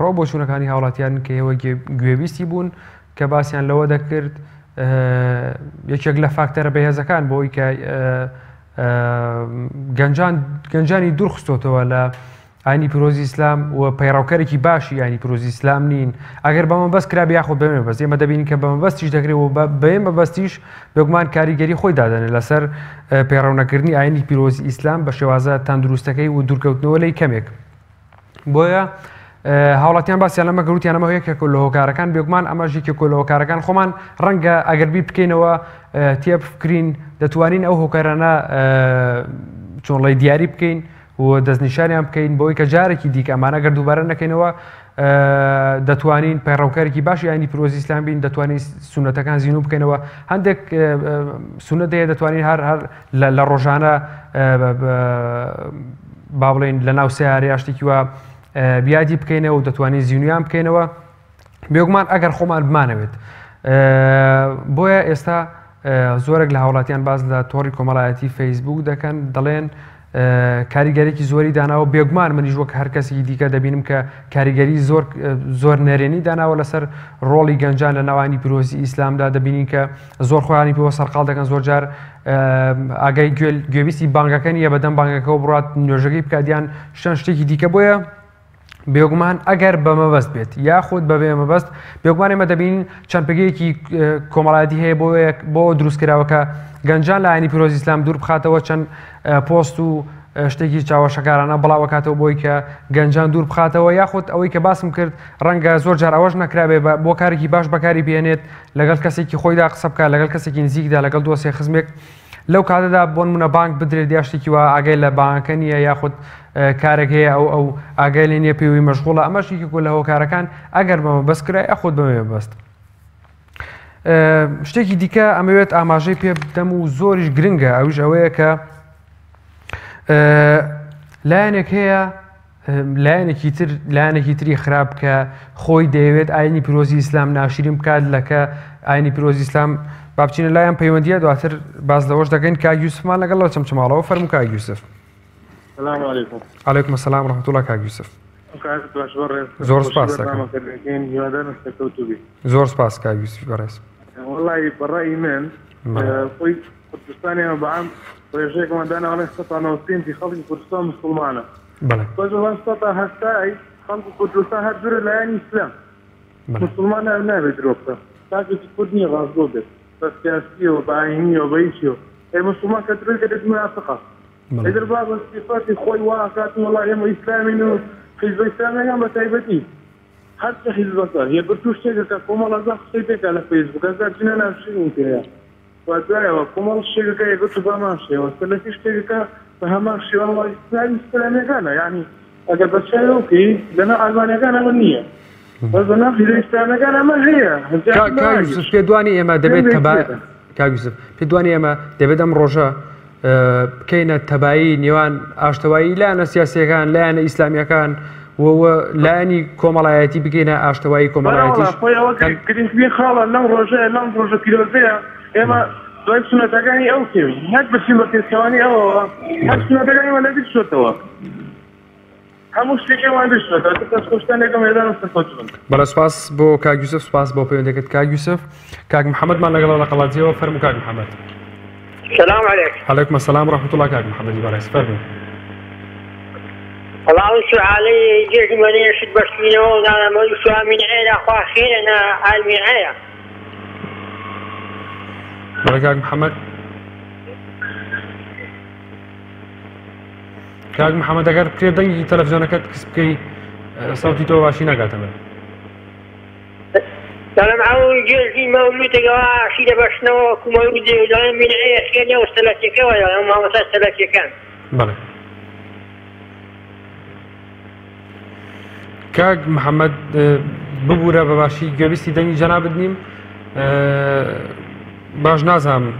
ڕۆ بۆچوونەکانی هاوڵاتیان کە ئێوە گوێویستی بوون کە باسییان لەوە دەکرد یەکێک لە فاکتەرە بەهێزەکان بۆ ئەوی کە گەنجانی دوورخستۆتەوە لە ئاینی پیرۆزی ئیسلام و پەیڕاوکەرێکی باشی ئاینی پیرۆزی ئیسلام نین. ئەگەر بەمە بەست کرا یاخۆ بەمێ بەست ئێمە دەبینین کە بەمە بەستیش دەکرێت و بەێمە بەستیش بێگومان کاریگەری خۆی دادەنێت لەسەر پەیڕاونەکردنی ئاینی پیرۆزی ئیسلام بە شێوازە تەندروستەکەی و دوورکەوتنەوە لەی کەمێک. بۆیە هاوڵاتیان باسییان لەمە گەوتیان ئەمە یەکێک لە هۆکارەکان بێگومان ئەمەش یەکێک لە هۆکارەکان خۆمان ڕەنگە ئەگەر بیر بکەینەوە تێبکرین دەتوانین ئەو هۆکارانە چۆنڵی دیاری بکەین و دەستنیشانیان بکەین بۆی کە جارێکی دیکە ئەمانە گەر دووبارە نەکەینەوە دەتوانین پەیڕاوکەرێکی باشی ئاینی پیرۆزی ئیسلام بین دەتوانین سونەتەکان زیینوو بکەینەوە. هەندێک سونەت دەیە دەتوانین هەر لە ڕۆژانە با بڵێن لە ناو سیارەیە شتێکی وە بیادی بکەینەوە و دەتوانین زیینویان بکەینەوە بێگومان ئەگەر خۆمان بمانەوێت. بۆیە ئێستا زۆرێک لە هاوڵاتیان باز لە تۆڕی کۆمەڵایەتی فەیسبوک دەکەن دەڵێن کاریگەرێکی زۆری داناوە بێگومان منیش وەک هەر کەسێکی دیکە دەبینم کە کاریگەری زۆر نەرێنی داناوە لەسەر ڕۆڵی گەنجان لە ناوانی پیرۆزی ئیسلامدا دەبینین کە زۆر خۆیانی پێوە سەرقاڵ دەکەن زۆر جار ئاگای گوێویستی بانگەکە نیە بەدەم بانگەکەەوە بڕات نوێژەکەی بکاتیان شتێکی دیکە. بۆیە بێگومان ئەگەر بەمەبەست بێت یاخود بەبێ مەبەست بێگومان ئێمە دەبینین چەند پێگەیەکی کۆمەڵایەتی هەیە بۆ دروستکراوەکە گەنجان لە ئاینی پیرۆزی ئیسلام دوور بخاتەوە چەند پۆست و شتێکی چاوەشەکارانە بڵاوەکاتەوە بۆی کە گەنجان دوور بخاتەوە یاخود ئەوەی کە باسم کرد ڕەنگە زۆر جار ئەوەش نەکرابێ بۆ کارێکی باش بەکاری بێنێت لەگەڵ کەسێکی خۆیدا قسە بکات لەگەڵ کەسێکی نزیکدا لەگەڵ دۆسێ خزمێک لەو کاتەدا بۆ نمونە بانک بدرێت یاشتێکی وە ئاگای لە بانکەکە نییە یاخود کارێک هەیە ئەو ئاگای لێ نییە پێوی مەشغوڵە ئەمەشێکی لە هۆکارەکان ئەگەر بەمە بەست کرای ئەخۆت بەمێ بەست. شتێکی دیکە ئەمەوێت ئاماژەی پێ بدەم و زۆریش گرنگە ئەوش ئەوەیە کە لایەنێک هەیە لایەنێکی تری خراپ کە خۆی دەیەوێت ئاینی پیرۆزی ئیسلام ناشرین بکات لەکە ئاینی پیرۆزی ئیسلام با بچینە لایەن پەیوەندیە دواتر باز لەوەش دەکەین کاک یوسفمان لەگەڵ چەمچەماڵەوە فەرموو کاک یوسف. السلام عليكم. عليكم السلام ورحمة الله كاك يوسف. زور سپاس زور سپاس كاك يوسف برئيس. والله برأيي من خوي كردستان أنا بعم ويجيك ما دانا على استطاع نوصين في خلق كردستان مسلمانة. بلى. بس ما استطاع هستاي خلق كردستان هدور الآن إسلام. مسلمانة أنا بدروبته. لكن تكوني غاضبة بس سياسية وبعينية وبعيشية. المسلمان كتريد كده منافقة. إذا بعض الصفات خوي واقعات والله يوم إسلامي إنه حزب إسلامي يوم تايبتي حتى حزب صار هي برتوش تيجي كقوم الله زاخ سيدك على فيسبوك هذا جنانا بشيء كذا وأدري وقوم الله الشيء كذا يقول بماشي وسلتيش تيجي كفهماشي والله إسلامي كان يعني أجل بتشايوكي لنا ألمانيا كان والنية بس أنا حزب إسلامي كان ما هي كاجوسف كدواني إما دبيت تبع كاجوسف كدواني إما دبيت أم روجا بکەینە تەبایی نێوان ئاشتەوایی لایەنە سیاسیەکان لایەنە ئیسلامیەکان و لایەنی کۆمەڵایەتی بکەینە ئاشتەوایی کۆمەڵایەتیش گرنگترین خاڵە لەم ڕۆژە پیرۆزەیە ئێمە دوای سونەتەکانی ئەو کەوین هەر بچین بە پێچەوانی ئەوەوە هەر سونەتەکانی وە لە بیرچۆتەوە هەموو شتێکیان بیرچۆتەوە کەس خۆشتانێکم هێدانە سەرکەوت بن. بەڵێ سپاس بۆ کاک یوسف سپاس بۆ پەیوەندیەکەت کاک یوسف. کاک محەممەدمان لەگەڵ لە قەڵاتیەوە فەرموو کاک محەممەد. السلام عليكم. عليكم السلام ورحمة الله كاك محمد برئيس فرمي. الله سؤالي جيت من يشد بسمينه وانا ما يسوى من عيله اخوه خير انا عالم عيله. كاك محمد. كاك محمد اگر كريب دنگي تلفزيونك كسبكي صوتي تو باشي ناقاتمه. أنا معه جيل مولود جواشي لبشنا كمولود ولا من عيش كان يوصلك ولا ما وصلك كان. بله. كاج محمد ببورة بباشي جوابستي دني جناب الدنيم باش نازم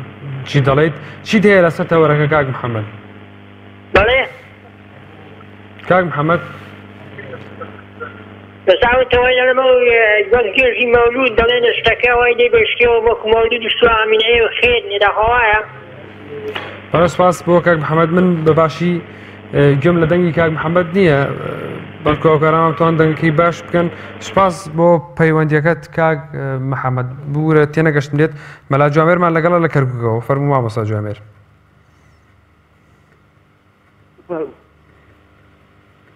شي دليت شي ده لسه تورك كاج محمد. بله. كاج محمد بس عاوتەوەی لەمەوەی گەنجێژی مەولود دەڵێن شتەکەوەی لێ بەشتیەوە وەکو مەولودی سوامینەیە و خێر لێدەخەوایە. بەڵێ سپاس بۆ کاک محەممەد من بەباشی گوێم لە دەنگی کاک محەممەد نییە بەڵکو ئەوکاران توان دەنگەکەی باش بکەن. سپاس بۆ پەیوەندیەکەت کاک محەممەد بورە تێنەگەشتم لێت مەلا جوامێرمان لەگەڵە لە کەرکووکەوە فەرموو مامۆستا جوامێر.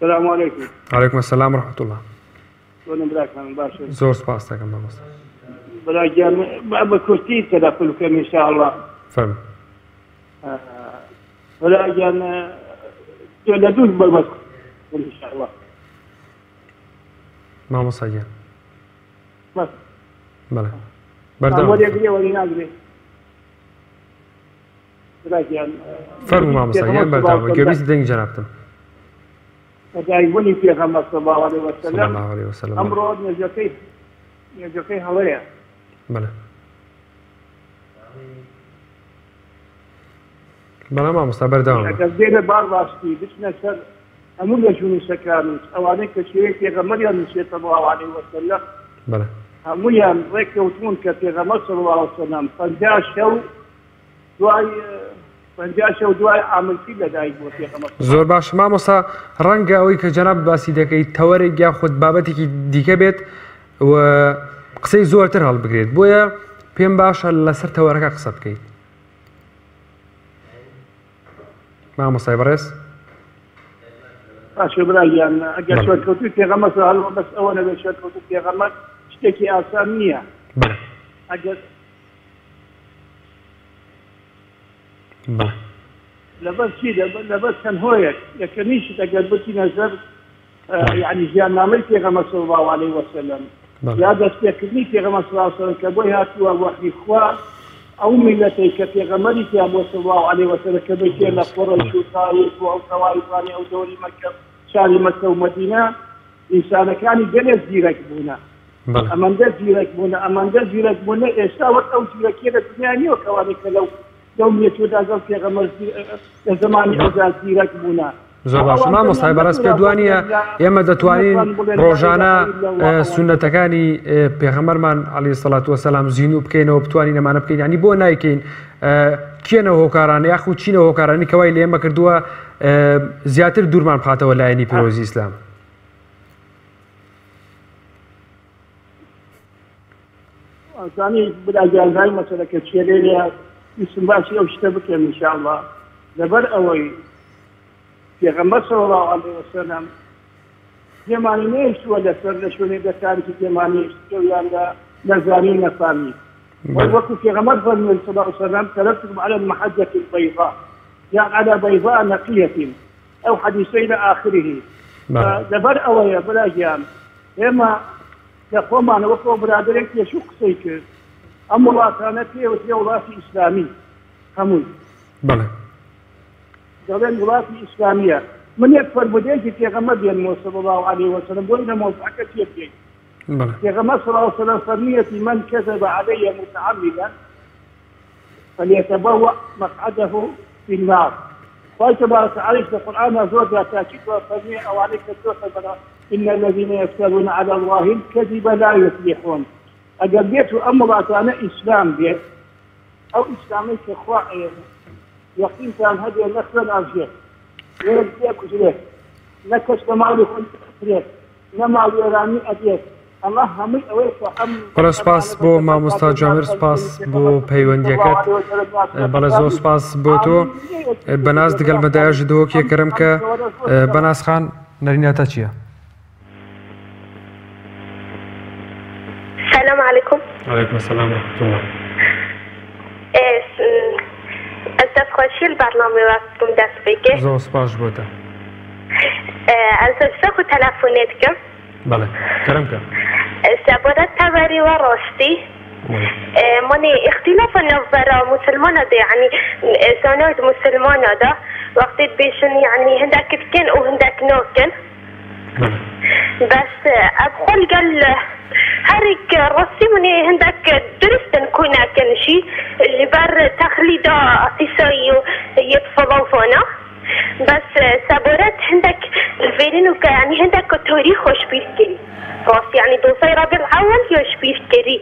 السلام عليكم. وعليكم السلام ورحمة الله. شلون براكم باشا؟ زور سپاس دەکەم مامۆستا. براجان بكرسي تدخلكم ان شاء الله. فهم. براجان تولدون بالبكر ان شاء الله. مامۆستا گیان. بس. بەڵێ. بەردەوام. ولا يقري ولا يناقري. براجان. فەرموو مامۆستا گیان بەردەوام گوێبیستی دەنگی جەنابتم. دايبوني في محمد صلى الله عليه وسلم. صلى الله عليه وسلم. أمره نجاكي هلايا. بلى. بلى ما مستعبر دوام. كذبنا بارباشتي بسنا سر أمور يشوني سكانوس أو عليك شيء في غمريا من صلى الله عليه وسلم. بلى. أمويا ريك وتمون كفي غمر صلى الله عليه وسلم فنجاشوا دعاء فنجاشوا دعاء عمل في لدايق وفي غمر. زۆر باش مامۆستا ڕەنگە ئەوەی کە جەناب باسی دەکەیت تەوەرێک یاخود بابەتێکی دیکە بێت و قسەی زۆرتر هەڵبگرێت بۆیە پێم باشە لەسەر تەوەرەکە قسە بکەیت. مامۆستای بەڕێز. باشە برایان ئەگەر شوێنکەوتوی پێغەمبەر هەڵوە بەس ئەوە نەبێت شوێنکەوتوی پێغەمبەر شتێکی ئاسان نییە. ئەگەر لەبەر چی لەبەر چەند هۆیەک یەکەمیشت ئەگەر بچینە سەر یعنی ژیاننامەی پێغەمبەر صلی الله عليه وسلم یا دەستپێکردنی پێغەمبەر صلی الله عليه وسلم کە بۆی هاتووە وەحی خوا ئەو میلەتەی کە پێغەمبەری پیا بۆ صلی الله عليه وسلم کە بچێ لە قوڕەیش و تاریخ و ئەو تەوایفانی ئەو دەوری مەکە شاری مەکە و مەدینە ئینسانەکانی گەلێک زیرەک بوونە. ئەمەندە زیرەک بوونە ئەمەندە زیرەک بوونە ئێستا وەک ئەو زیرەکیە لە دنیا نییە کەوانێک کە لەو دەومیەتوەدا گەڵ پێغەمبەر لە زمانی ئەودا زیرەک بوونە. زۆر باش مامۆستای بەڕێز پێ دوانیە ئێمە دەتوانین ڕۆژانە سونەتەکانی پێغەمبەرمان عەلەیهی سەڵات وەسەلام زیینوو بکەینەوە بتوانین ئەمانە بکەین ینی بۆ نایکەین کێنە هۆکارانە یاخود چینە هۆکارانی کەوای لە ئێمە کردووە زیاتر دوورمان بخاتەوە لایەنی پیرۆزی ئیسلام. زانی براجانهای مەسەلەکە چیە لێرە ویسم باسی ئەو شتە بکەم ئینشاءالله لەبەر ئەوەی پێغەمبەر صلی الله عليه وسلم پێمانی نێشتووە لەسەر لە شوێنێک دەکارێکی پێمانی یاندا نەزانی نەفامی وەکو پێغەمبەر فەرمووی صلی الله عليه وسلم تركتكم على المحجة البيضاء يعني على بيضاء نقية أو حديثي إلى آخره لەبەر ئەوەیە براجان ئێمە لەخۆمان وەکو برادرێک پێشوو قسەی کرد ئەم وڵاتانە پێوترێ وڵاتی ئیسلامی هەمووی دەڵێن وڵاتی ئیسلامیە من یەک فەرمودەیەکی پێغەمبەر بێنمەوە صلی الله عليه وسلم بۆ لە مۆزوعەکە تێ بگەین پێغەمبەر صلی الله عليه وسلم فەرمیەتی من كذب علي متعمدا فليتبوأ مقعده في النار قال تبارك عليك في القرآن زوجها تأكيد وفرمي أو عليك التوحد إن الذين يفترون على الله الكذب لا يفلحون أجابيت أمرات أنا إسلام بيت أو إسلامي كإخوة يقين كان هذه النخلة الأرجية ويجيب كجليه نكش كمالي كنت أفريق نمالي إيراني أديك الله همي أويك وحم بەڵێ سپاس بۆ مامۆستا جوامێر سپاس بۆ پەیوەندیەکەت بەڵێ زۆر سپاس بۆ تۆ بەناز دەگەڵ بەدایەژی دۆکێکەکەم کە بەناز خان نەرینەتە چییە؟ السلام عليكم. وعليكم السلام ورحمة الله. أستاذ خوشي البرنامج وقتكم دست بگه. زور سپاس بوده. از استخو تلفونتكم. بله. کرم که. سبودت تبری و راستی. من اختلاف نظر مسلمان ده يعني سنوات مسلمان ده وقت بيشن يعني هندك كن وهندك نوكن. بس أدخل قال هرك راسي مني هندك درست نكون كن شيء اللي بر تخليد يسوي يتفضل فونا بس سبورت هندك فيرين يعني هندك كتوري خوش بيفكري راس يعني دوسي ربيع الأول يوش بيفكري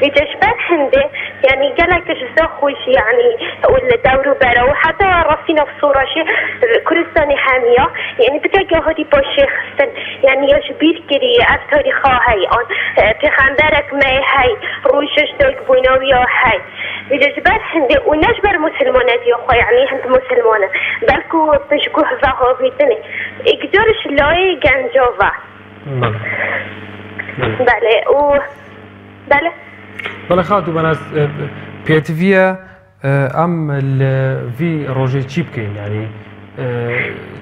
يتشبه هندي يعني قالك تجزا خوش يعني ولا دورو برا وحتى راسينا في صورة شيء كل سنة حامية يعني بتلقى هادي باشي خستن يعني يوش بيفكري أفتوري خواهي أن في خندرك ماي هاي روشش دوك بوينويا هاي يتشبه هندي ونجبر مسلمانات يا أخوي يعني هند مسلمانة بلكو بشكوه ظهو بيتني يقدرش لاي جنجوفا بله بله بله خاطو بناس بيتفيا ام في روجي تشيب كين يعني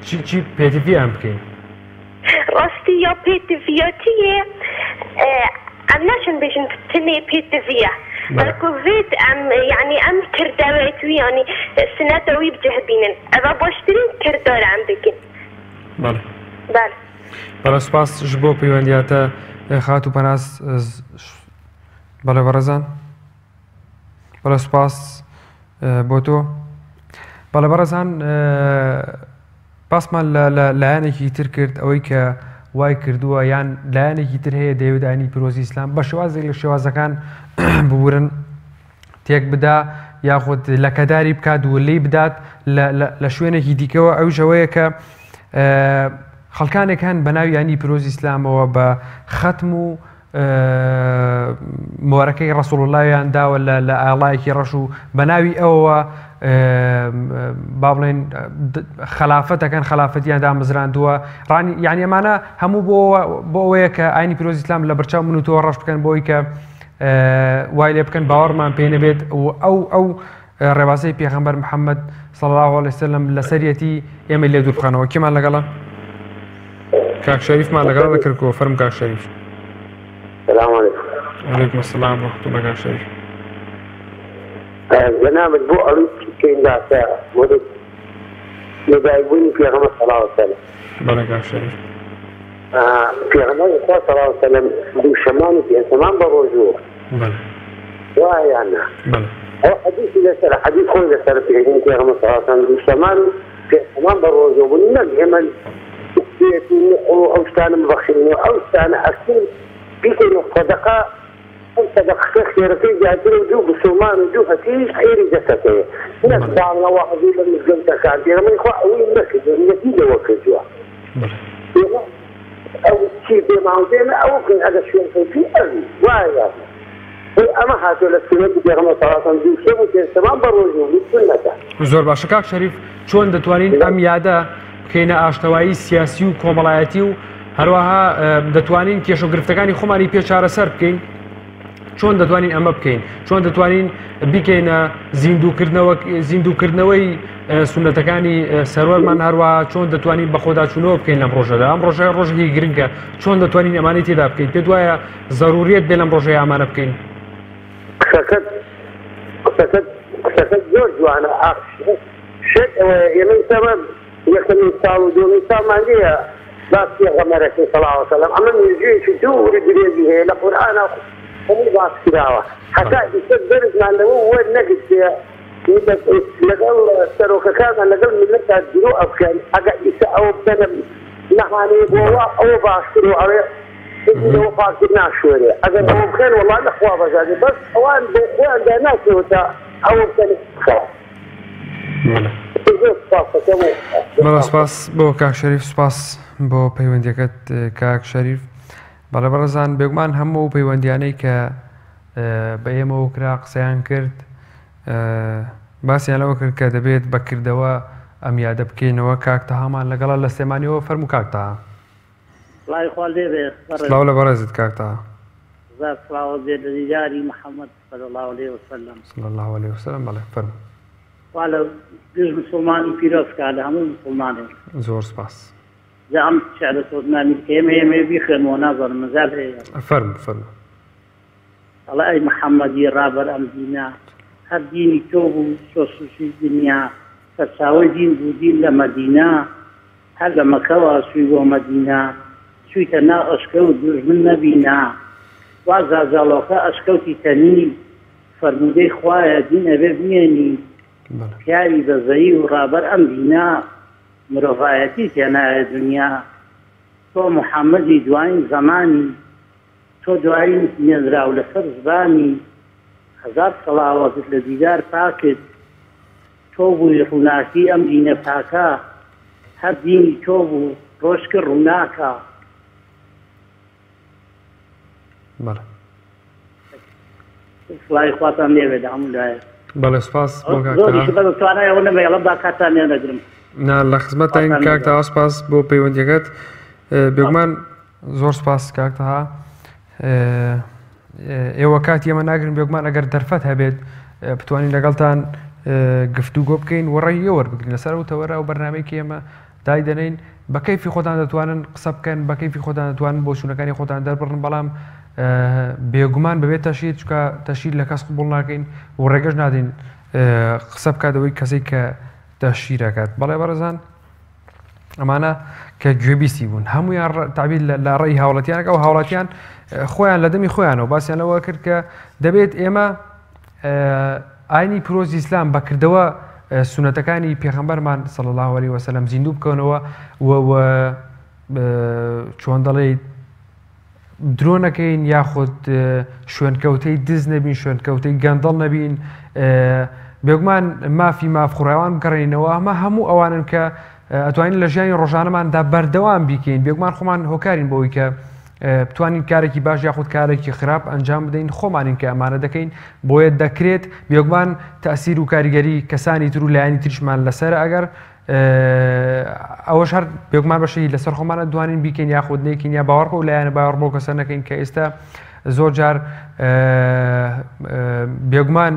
تشيب بيتفيا ام كين راستي يا بيتفيا تي ام ناشن بيجن تني بيتفيا بلكو فيت ام يعني ام كردوات يعني سنة ويب جهبينن ابا باشترين كردار ام بكين بله بله سپاس جبو پیوندیاتا خاطو بناس بله برزان بله سپاس بوتو بله برزان پاسمان لایانێکی تر کرد ئەوەی کە وای کردووە یان لایانێکی تر هەیە دەیەودانی پیرۆزی ئیسلام بە شێوازێک لە شێوازەکان ببورن تێک بدا یاخود لەکەداری بکات و لێی بدات لە شوێنێکی دیکەوە ئەو ژەوەیە کە خەڵکانێک هەن بە ناوی ینی پیرۆزی ئیسلامەوە بە ختم و مۆرەکەی ڕەسوڵ اللهیان داوە لە ئاڵایەکی ڕەش و بە ناوی ئەوەوە با بڵێن خەلافەتەکەن خەلافەتیان دامەزراندووە یعنی ئەمانە هەموو بۆ ئەوەیە کە ئاینی پیرۆزی ئیسلام لە بەرچاو من و تۆ ڕەش بکەن بۆی کە وای لێ بکەن باوەڕمان پێ نەبێت ئەو ڕێبازەی پێغەمبەر محەممەد صلی الله عليه وسلم لەسەرەتی ئێمە لێ دوور بخەنەوە کێمان لەگەڵە کاک شەریفمان لەگەڵ دەکردەوە فەرم کاک شەریف السلام عليكم. وعليكم السلام ورحمة الله وبركاته. جناب البو أريد كين داسة مدد يجايبوني في غمر صلى الله عليه وسلم. بركة شريف. في غمر صلى الله عليه وسلم دو شماني في انسمان بالرجوع. بلى. واي أنا. بلى. هو حديث إذا سر حديث خوي إذا سر في غمر صلى الله عليه وسلم دو شماني في انسمان بالرجوع والنبي همن أو استان مبخشين أو استان أكل بيكون صدقة أو صدقة خيرتي جاتين وجوه بسلمان وجوه هتيش خيري جسكية ناس بعض واحد يقول من جلتك عندي من إخوة أوي مركز النتيجة وكجوا أو شيء بمعودين أو كن هذا شيء في أبي وايا أما هاتوا للسنة بيغمى صلاة دي شيء ممكن سمان بروجو بالسنة زور باشا كاك شريف چۆن دەتوانین ئەم یادە بکەینە ئاشتەوایی سیاسی و کۆمەڵایەتی و هەروەها دەتوانین کێشە و گرفتەکانی خۆمانی پێ چارەسەر بکەین چۆن دەتوانین ئەمە بکەین چۆن دەتوانین بیکەینە زیندووکردنەوەی سونەتەکانی سەروەرمان هەروەها چۆن دەتوانین بە خۆداچوونەوە بکەین لەم ڕۆژەدا ئەم ڕۆژە ڕۆژێکی گرنگە چۆن دەتوانین ئەمانەی تێدا بکەین پێت وایە زەروریەت بێ لەم ڕۆژەیە ئەمانە بکەین قسەکەت زۆر جوانە شت ئێمە سەبەب یەکەم مثال و دوو مثالمان لێیە باس پێغەمبەرەکەی صلی الله علیه وسلم ئەمە نوێژوویەکی دووری درێژی هەیە لە قورئانە هەمووی باس کراوە حتا ئیسە دەرزمان لەوە وەرنەگرتێ لەگەڵ سەرۆکەکانمان لەگەڵ ملەتدا درۆ ئەبکەن ئەگەر ئیسە ئەوە بکەنە نەخانەیە بۆەوە ئەوە باشتر و ئەوێ لەوە پاکتر ناشوێرێ ئەگەر ئەوە بکەن وەڵا نەخوا بەزانێ بەس ئەوان بۆ خۆیاندا ناچێتەوە تا ئەوە بکەن بەڵێ سپاس بۆ کاک شەریف سپاس بۆ پەیوەندیەکەت کاک شەریف بەڵێ بەڕێزان بێگومان هەموو پەیوەندیانەی کە بە ئێمەوە کرا قسەیان کرد باسییان لەوە کرد کە دەبێت بەکردەوە ئەم یادە بکەینەوە کاک تەهامان لەگەڵا لە سلێمانیەوە فەرموو کاک تەها سڵاو لە بەڕێزت کاک تەها دیداری محەممەد صلی الله عليه وسلم صلی الله عليه وسلم بەڵێ فەرموو والا گشت مسلمانی پیرۆزکە لە هەموو مسلمانێک زۆر سپاس ئەم شعرە سۆزمانی ئێمە بیخێنەوە نازانم مەزال هەیە فەرموو فەرموو ئەڵێ ئەی محەممەدی ڕابەر ئەم دینە هەر دینی تۆ بوو سۆسوشی دنیا سەرچاوەی دین بوو دین لە مەدینە هەر لە مەکەوە سوی بۆ مەدینە چوویتە ناو ئەشکە و دوژمن نەبینە وا زازاڵۆکە ئەشکەوتی تەنی فەرموودەی خوایە دین ئەبێ بمێنی پیاوی بەزەیی و ڕابەر ئەم دینە مرۆڤایەتی تێنایە دنیا تۆ محەممەدی دوایین زەمانی تۆ دوایین نێزرا و لەسەر زبانی هەزار سەڵاوەتت لە دیدار پاکت تۆ بووی ڕووناکی ئەم دینە پاکە هەر دینی تۆ بوو ڕۆژکە ڕووناکە. سڵای خواتان لێوێدا هەموو لایە. بەڵێ سپاس توانایەوە نەمەڵە با کاتان لێ نەگرم. لە خزمەتتان کاکتەها سپاس بۆ پەیوەندیەکەت. بێگومان زۆر سپاس کاکتەها. ئێوە کاتی ئێمە ناگرن بێگومان ئەگەر دەرفەت هەبێت بتوانین لەگەڵتان گفتوگۆ بکەین وەڕێی وەربگرین لەسەر ئەوتەوەرە و بەرنامەیەکی ئێمە دای دەنین بە کەیفی خۆتان دەتوانن قسە بکەن بە کەیفی خۆتان دەتوانن بۆ چوونەکانی خۆتان دەربڕن بەڵام بێگومان بەبێت تەشیر چکە تەشیر لە کەس قبوڵ ناکەین و ڕێگەش نادین قسە بکاتەوەی کەسێک کە تەشیرەکات. بەڵێ بەڕێزان ئەمانە کە گوێبیستی بوون هەمویان تابیر لە ڕێی هاوڵەتیانەکە و هاوڵەتیان خۆیان لە دەمی خۆیانەوە باسییان لەوە کرد کە دەبێت ئێمە ئاینی پیرۆزی ئیسلام بەکردەوە سونەتەکانی پێغەمبەرمان صلی الله علیه وسلم زیندوو بکەنەوە و چۆن دەڵێیت درۆ نەکەین یاخود شوێنکەوتەی دز نەبین شوێنکەوتەی گەندەڵ نەبین بێگومان مافی مافخوڕاوان بگەڕێنەوە ئەمە هەموو ئەوانن کە ئەتوانین لە ژیانی ڕۆژانەماندا بەردەوام بیکەین بێگومان خۆمان هۆکارین بۆەوەی کە بتوانین کارێکی باش یاخود کارێکی خراپ ئەنجام بدەین خۆمانین کە ئەمانە دەکەین بۆیە دەکرێت بێگومان تەسیر و کاریگەری کەسانی تر و لایانی تریشمان لەسەر ئەگەر ئەوەش هەر بێگومان بەشەی لەسەر خۆمانە دوانین بیکەین یاخود نێکین یا باوەڕ بۆ و لایەنە باوەڕ بۆ کەسە نەکەین کە ئێستا زۆر جار بێگومان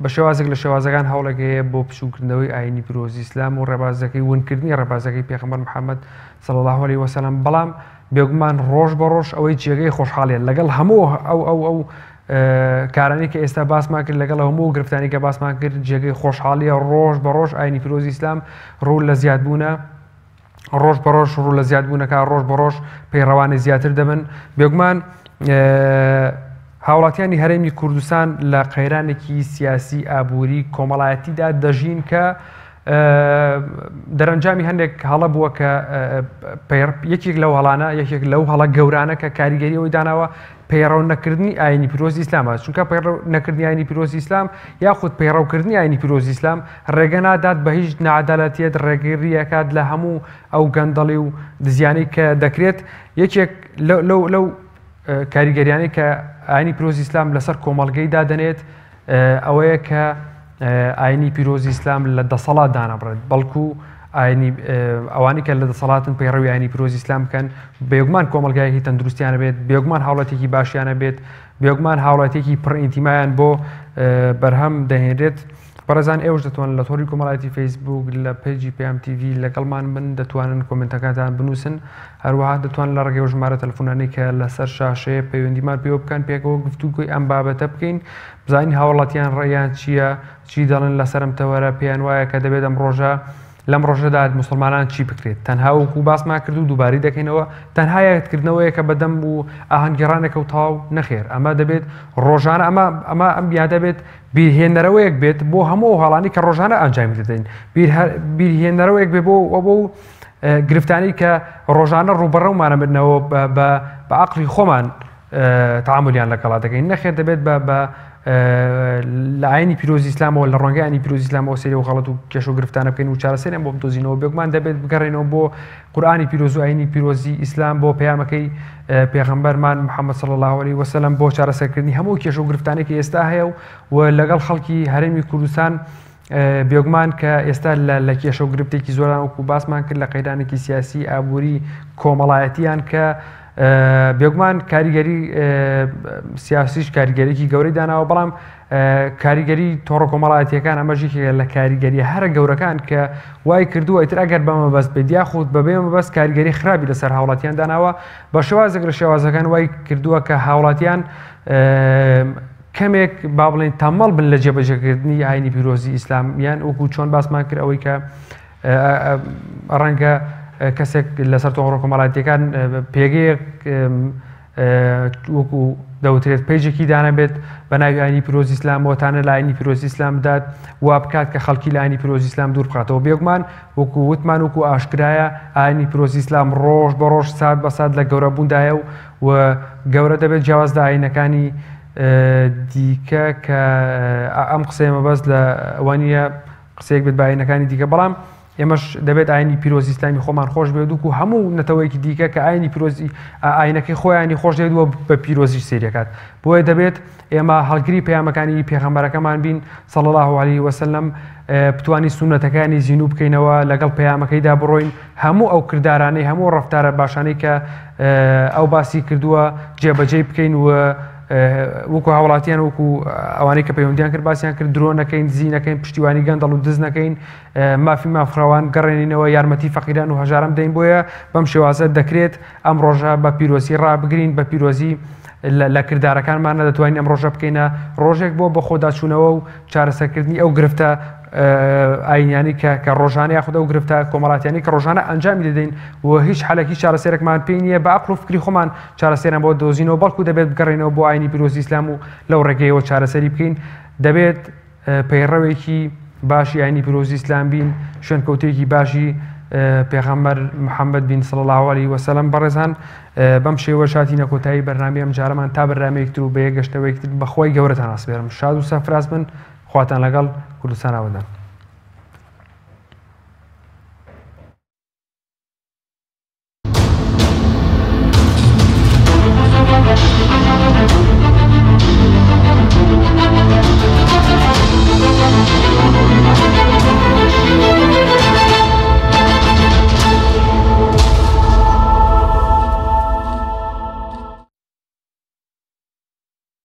بە شێوازێک لە شێوازەکان هەوڵەکەیە بۆ پشوکردنەوەی ئاینی پیرۆزی ئیسلام و ڕێبازەکەی ونکردنی ڕێبازەکەی پێغەمبەر محەممەد صلی الله علیه وسلم بەڵام بێگومان ڕۆژ بە ڕۆژ ئەوەی جێگەی خۆشحاڵیە لەگەڵ هەموو ئەو کارانی کە ئێستا باسمان کرد لەگەڵ هەموو گرفتانی کە باسمان کرد جێگەی خۆشحاڵیە ڕۆژ بە ڕۆژ ئاینی پیرۆزی ئیسلام ڕوو لە زیادبوونە ڕۆژ بە ڕۆژ ڕوو لە زیادبوونەکە ڕۆژ بە ڕۆژ پەیڕەوانی زیاتر دەبن بێگومان هاوڵاتیانی هەرێمی کوردستان لە قەیرانێکی سیاسی ئابووری کۆمەڵایەتیدا دەژین کە دەرەنجامی هەندێک هەڵە بووە کە یەکێک لەو هەڵانە یەکێک لەو هەڵە گەورانە کە کاریگەری ئەوی داناوە پەیڕەو نەکردنی ئاینی پیرۆزی ئیسلامە چونکە پەیڕەو نەکردنی ئاینی پیرۆزی ئیسلام یاخود پەیڕەوکردنی ئاینی پیرۆزی ئیسلام ڕێگە نادات بە هیچ نەعەدالەتیەت ڕێگەیەکات لە هەموو ئەو گەندەڵی و دزیانەی کە دەکرێت یەکێک لەو کاریگەریانەی کە ئاینی پیرۆزی ئیسلام لەسەر کۆمەڵگەی دادەنێت ئەوەیە کە ئاینی پیرۆزی ئیسلام لە دەسەڵات دانەبڕێت بەڵکو ئەوانی کە لە دەسەڵاتن پەیڕەوی ئاینی پیرۆزی ئیسلام بکەن بێگومان کۆمەلگایەکی تەندروستیانە بێت بێگومان هاوڵاتێکی باشیانە بێت بێگومان هاوڵاتێکی پڕ ئینتیمایان بۆ بەرهەم دەهێنرێت. بەڕێزان ئێوەش دەتوانن لە تۆری کۆمەڵایەتی فەیسبوک لە پیجی پێم تیڤی لەگەڵمان بن دەتوانن کۆمنتەکانتان بنووسن هەروەها دەتوانن لە ڕێگەی ژمارە تەلەفۆنانەی کە لەسەر شاشەیە پەیوەندیمان پێوە بکەن پێکەوە گفتوگۆی ئەم بابەتە بکەین بزانین هاوڵاتیان ڕێیان چییە چی دەڵێن لەسەرم تەوەرە پێیان وایە کە دەبێت ئەم ڕۆژە لەم ڕۆژەدا مسلمانان چی بکرێت تەنها وەکو باسمان کرد و دووباری دەکەینەوە تەنها یادکردنەوەیە کە بەدەم و ئاهەنگگەڕانێکە و تاو نەخێر ئەمە دەبێت ڕۆژانە ئەمە ئەم یا دەبێت بیرهێنەرەوەیەک بێت بۆ هەموو هەڵانی کە ڕۆژانە ئەنجامی دەدەین بیرهێنەرەوەیەک بێ بۆ گرفتانی کە ڕۆژانە ڕوبەڕەومانە بنەوە بە عەقڵی خۆمان تعاملیان لەگەڵا دەکەین نەخێر دەبێت بە لە ئاینی پیرۆزی ئیسلامەوە لە ڕۆنگەی ئاینی پیرۆزی ئیسلامەوە سەیری و غەڵەت و کێش و گرفتانە بکەین و چارەسەریان بۆ بدۆزینەوە بێگومان دەبێت بگەڕێنەوە بۆ قورئانی پیرۆز و ئاینی پیرۆزی ئیسلام بۆ پەیامەکەی پێغەمبەرمان محەممەد صلی الله علیه وسلم بۆ چارەسەرکردنی هەموو کێش و گرفتانێکی ئێستا هەیە و لەگەڵ خەڵکی هەرێمی کوردستان بێگومان کە ئێستا لە کێشە و گرفتێکی زۆران وەکو باسمان کرد لە قەیرانێکی سیاسی ئابووری کۆمەڵایەتیان کە بێگومان کاریگەری سیاسیش کاریگەرێکی گەورەی داناوە بەڵام کاریگەری تۆڕە کۆمەڵایەتیەکان ئەمەژی لە کاریگەری هەرە گەورەکان کە وای کردووە ئیتر ئەگەر بەمە بەست بێت یاخود بەبێ مەبەست کاریگەری خراپی لەسەر هاوڵاتیان داناوە بە شێوازێک لە شێوازەکان وای کردووە کە هاوڵاتیان کەمێک با بڵێن تەمەڵ بن لە جێبەجێکردنی ئاینی پیرۆزی ئیسلامیان وەکو چۆن باسمان کرد ئەوەی کە ڕەنگە کەسێک لەسەر تۆڕە کۆمەڵایەتیەکان پێگەیەک وەکو دەوترێت پێیجێکی دانەبێت بە ناوی ئاینی پیرۆزی ئیسلام وەتانە لە ئاینی پیرۆزی ئیسلام بدات وا بکات کە خەڵکی لە ئاینی پیرۆزی ئیسلام دوور بخاتەوە. بێگومان وەکو وتمان وەکو ئاشکرایە ئاینی پیرۆزی ئیسلام ڕۆژ بە ڕۆژ سات بە سات لە گەورەبووندایە و گەورە دەبێت جیاواز لە ئاینەکانی دیکە کە ئەم قسەیمە بەس لە ئەوانیە قسەیەک بێت بە ئاینەکانی دیکە، بەڵام ئێمەش دەبێت ئاینی پیرۆزی ئیسلامی خۆمان خۆش بێت و هەموو نەتەوەیەکی دیکە کە ئاینی پیرۆزی ئاینەکەی خۆیانی خۆش دێتوە بە پیرۆزی سێریەکات. بۆیە دەبێت ئێمە هەڵگری پەیامەکانی پێغەمبەرەکەمان بین صلی الله علیه وسلم، بتوانی سونەتەکانی زینوو بکەینەوە، لەگەڵ پەیامەکەیدا بڕۆین، هەموو ئەو کردارانەی هەموو ڕەفتارە باشانەی کە ئەو باسی کردووە جێبەجێ بکەین و وەکو هاوڵاتیان وەکو ئەوانەی کە پەیوەندیان کرد باسییان کرد درۆ نەکەین، زی نەکەین، پشتیوانی گەندەڵ و دز نەکەین، مافی مافراوان گەڕێنینەوە، یارمەتی فەقیران و هەژارم دەین. بۆیە بەم شێوازە دەکرێت ئەم ڕۆژە بە پیرۆزی ڕابگرین، بە پیرۆزی لە کردارەکانمانە دەتوانین ئەم ڕۆژە بکەینە ڕۆژێک بۆ بە خۆداچوونەوە و چارەسەرکردنی ئەو گرفتە ئاینیانی کە ڕۆژانە یاخود ئەو گرفتە کۆمەڵاتیانی کە ڕۆژانە ئەنجامی دەدەین و هیچ حالێکی چارەسەرێکمان پێی نییە بە عەقڵ و فکری خۆمان چارەسەریان بۆ دۆزینەوە، بەڵکو دەبێت بگەڕێنەوە بۆ ئاینی پیرۆزی ئیسلام و لەو ڕێگەیەوە چارەسەری بکەین. دەبێت پەیڕەوێکی باشی ئاینی پیرۆزی ئیسلام بین، شوێنکەوتێکی باشی پێغەمبەر محەممەد بین صلی الله علیه وسلم. بەڕێزان بەم شێوە شاتینە کۆتایی بەرنامەی ئەم جارەمان تا بەرنامەیەکتر و بە یەک گەشتەوەیەکتر بەخوای گەورەتان ئاسپێرم. شاد و سەرفراز بن، خواتان لەگەڵ کوردستان ئاوەدان.